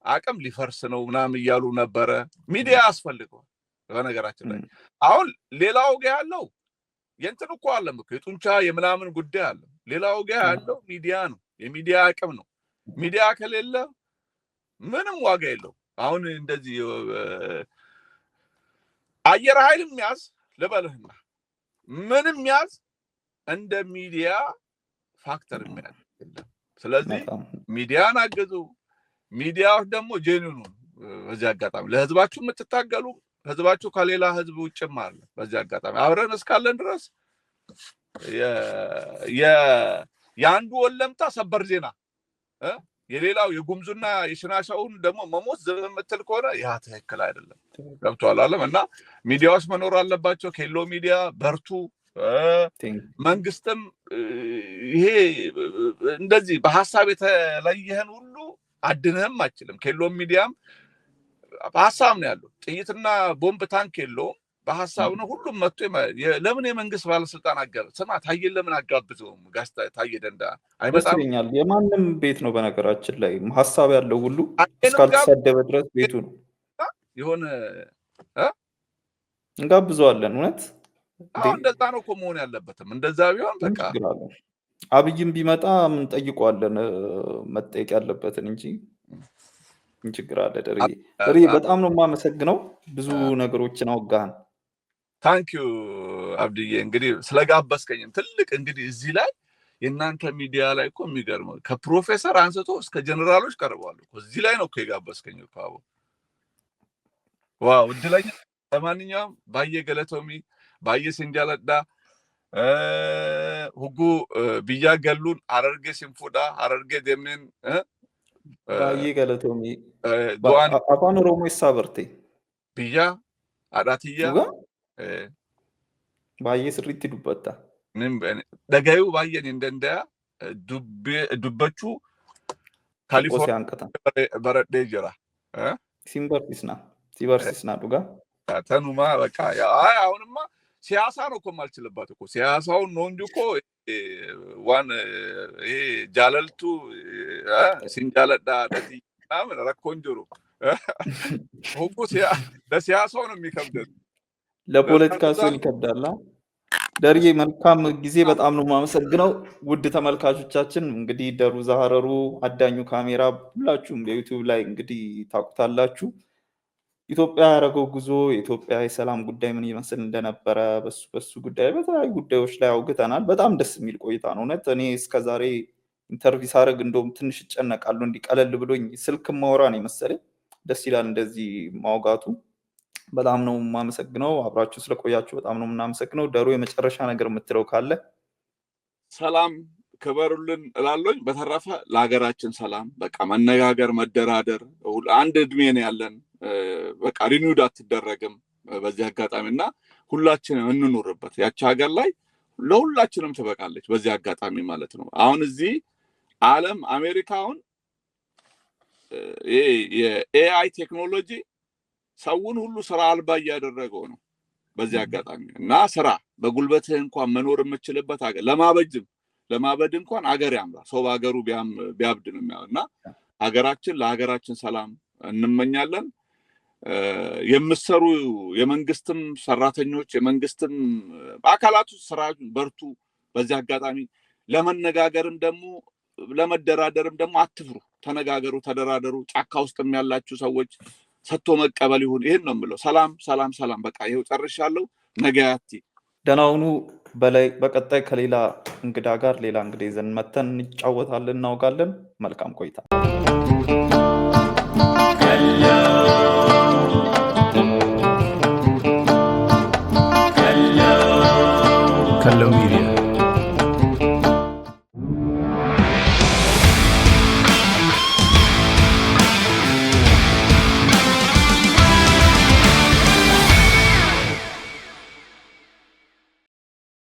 አቅም ሊፈርስ ነው ምናምን እያሉ ነበረ። ሚዲያ ያስፈልገዋል። በነገራችን ላይ አሁን ሌላው ጋር ያለው የእንትን እኮ አለም እኮ የጡንቻ የምናምን ጉዳይ አለ። ሌላው ጋር ያለው ሚዲያ ነው፣ የሚዲያ አቅም ነው። ሚዲያ ከሌለ ምንም ዋጋ የለው። አሁን እንደዚህ አየር ኃይልም ያዝ ልበልህና ምንም ያዝ እንደ ሚዲያ ፋክተር የሚያዝ የለም። ስለዚህ ሚዲያን አገዙ። ሚዲያዎች ደግሞ ጄኒኑ በዚህ አጋጣሚ ለህዝባችሁ የምትታገሉ ህዝባችሁ ከሌላ ህዝብ ውጭም አለ። በዚህ አጋጣሚ አብረን እስካለን ድረስ የአንዱ ወለምታ ሰበር ዜና የሌላው የጉምዙና የሽናሻውን ደግሞ መሞት ዝም የምትል ከሆነ ያ ትክክል አይደለም። ገብቷል አለም እና ሚዲያዎች መኖር አለባቸው። ኬሎ ሚዲያ በርቱ። መንግስትም ይሄ እንደዚህ በሐሳብ የተለየህን ሁሉ አድነህም አይችልም። ኬሎ ሚዲያም በሐሳብ ነው ያለው። ጥይትና ቦምብ ታንክ የለውም፣ በሐሳብ ነው። ሁሉም መጥቶ ለምን የመንግስት ባለስልጣን አጋር ስማ ታየን ለምን አጋብዘውም? ጋሽ ታየ ደንዳ አይመጣም። የማንም ቤት ነው በነገራችን ላይ ሐሳብ ያለው ሁሉ እስካልተሰደበ ድረስ ቤቱ ነው። የሆነ እንጋብዘዋለን። እውነት እንደዛ ነው እኮ መሆን ያለበትም። እንደዛ ቢሆን በቃ አብይም ቢመጣ ምን ጠይቀዋለን መጠየቅ ያለበትን እንጂ ችግር አለ። ደሬ በጣም ነው የማመሰግነው። ብዙ ነገሮችን አወጋህን። ታንኪዩ አብድዬ። እንግዲህ ስለጋበዝከኝም ትልቅ እንግዲህ እዚህ ላይ የእናንተ ሚዲያ ላይ እኮ የሚገርመው ከፕሮፌሰር አንስቶ እስከ ጀነራሎች ቀርበዋል እኮ እዚህ ላይ ነው እኮ የጋበዝከኝ እኮ አቦ ዋው እድለኛ ለማንኛውም ባየ ገለቶሚ ባየ ሲንጃለዳ ሁጉ ብያ ገሉን አረርጌ ሲንፉዳ አረርጌ ደምን ባየ ገለቶሚ ዱአን አፋን ኦሮሞ ይሳበርቴ ብያ አዳትያ ባየ ስሪት ዱበታ ምን ደጋዩ ባየን እንደንደያ ዱበቹ ካሊፎርኒያ አንቀታ በረዴ ጀራ ሲበርሲስና ዱጋ ተኑማ በቃ አሁንማ ሲያሳ ነው እኮ ማልችልባት እኮ ሲያሳውን ነው እንጂ እኮ ዋን ይሄ ጃለልቱ ሲንጃለዳ ምን ረኮንጆሮ ሁሉ ለሲያሳው ነው የሚከብደው ለፖለቲካ ሰው ይከብዳል። ደርዬ መልካም ጊዜ በጣም ነው የማመሰግነው። ውድ ተመልካቾቻችን እንግዲህ ደሩ ዛሃረሩ አዳኙ ካሜራ ሁላችሁም በዩቲዩብ ላይ እንግዲህ ታውቁታላችሁ። ኢትዮጵያ ያደረገው ጉዞ የኢትዮጵያ የሰላም ጉዳይ ምን ይመስል እንደነበረ በሱ ጉዳይ በተለያዩ ጉዳዮች ላይ አውግተናል። በጣም ደስ የሚል ቆይታ ነው። እውነት እኔ እስከዛሬ ኢንተርቪው ሳደርግ እንደውም ትንሽ እጨነቃለሁ። እንዲቀለል ብሎኝ ስልክ ማውራ ነው የመሰለኝ። ደስ ይላል እንደዚህ ማውጋቱ። በጣም ነው የማመሰግነው። አብራችሁ ስለቆያችሁ በጣም ነው የምናመሰግነው። ደሩ የመጨረሻ ነገር የምትለው ካለ? ሰላም ክበሩልን እላለሁኝ። በተረፈ ለሀገራችን ሰላም በቃ መነጋገር፣ መደራደር አንድ እድሜ ነው ያለን። በቃ ሪኒውድ አትደረግም በዚህ አጋጣሚና ሁላችንም እንኖርበት። ያቺ ሀገር ላይ ለሁላችንም ትበቃለች በዚህ አጋጣሚ ማለት ነው። አሁን እዚህ ዓለም አሜሪካውን የኤአይ ቴክኖሎጂ ሰውን ሁሉ ስራ አልባ እያደረገው ነው በዚህ አጋጣሚ እና ስራ በጉልበትህ እንኳን መኖር የምትችልበት ሀገር ለማበድ እንኳን ሀገር ያምራል። ሰው በሀገሩ ቢያብድ ነው የሚያውና ሀገራችን ለሀገራችን ሰላም እንመኛለን። የምትሰሩ የመንግስትም ሰራተኞች የመንግስትም አካላቱ ስራ በርቱ። በዚህ አጋጣሚ ለመነጋገርም ደግሞ ለመደራደርም ደግሞ አትፍሩ። ተነጋገሩ፣ ተደራደሩ። ጫካ ውስጥም ያላችሁ ሰዎች ሰጥቶ መቀበል ይሁን። ይሄን ነው የምለው። ሰላም ሰላም ሰላም። በቃ ይሄው ጨርሻለሁ። ነገ ያቲ ደህና ሁኑ። በቀጣይ ከሌላ እንግዳ ጋር ሌላ እንግዳ ይዘን መተን እንጫወታለን፣ እናውጋለን። መልካም ቆይታ።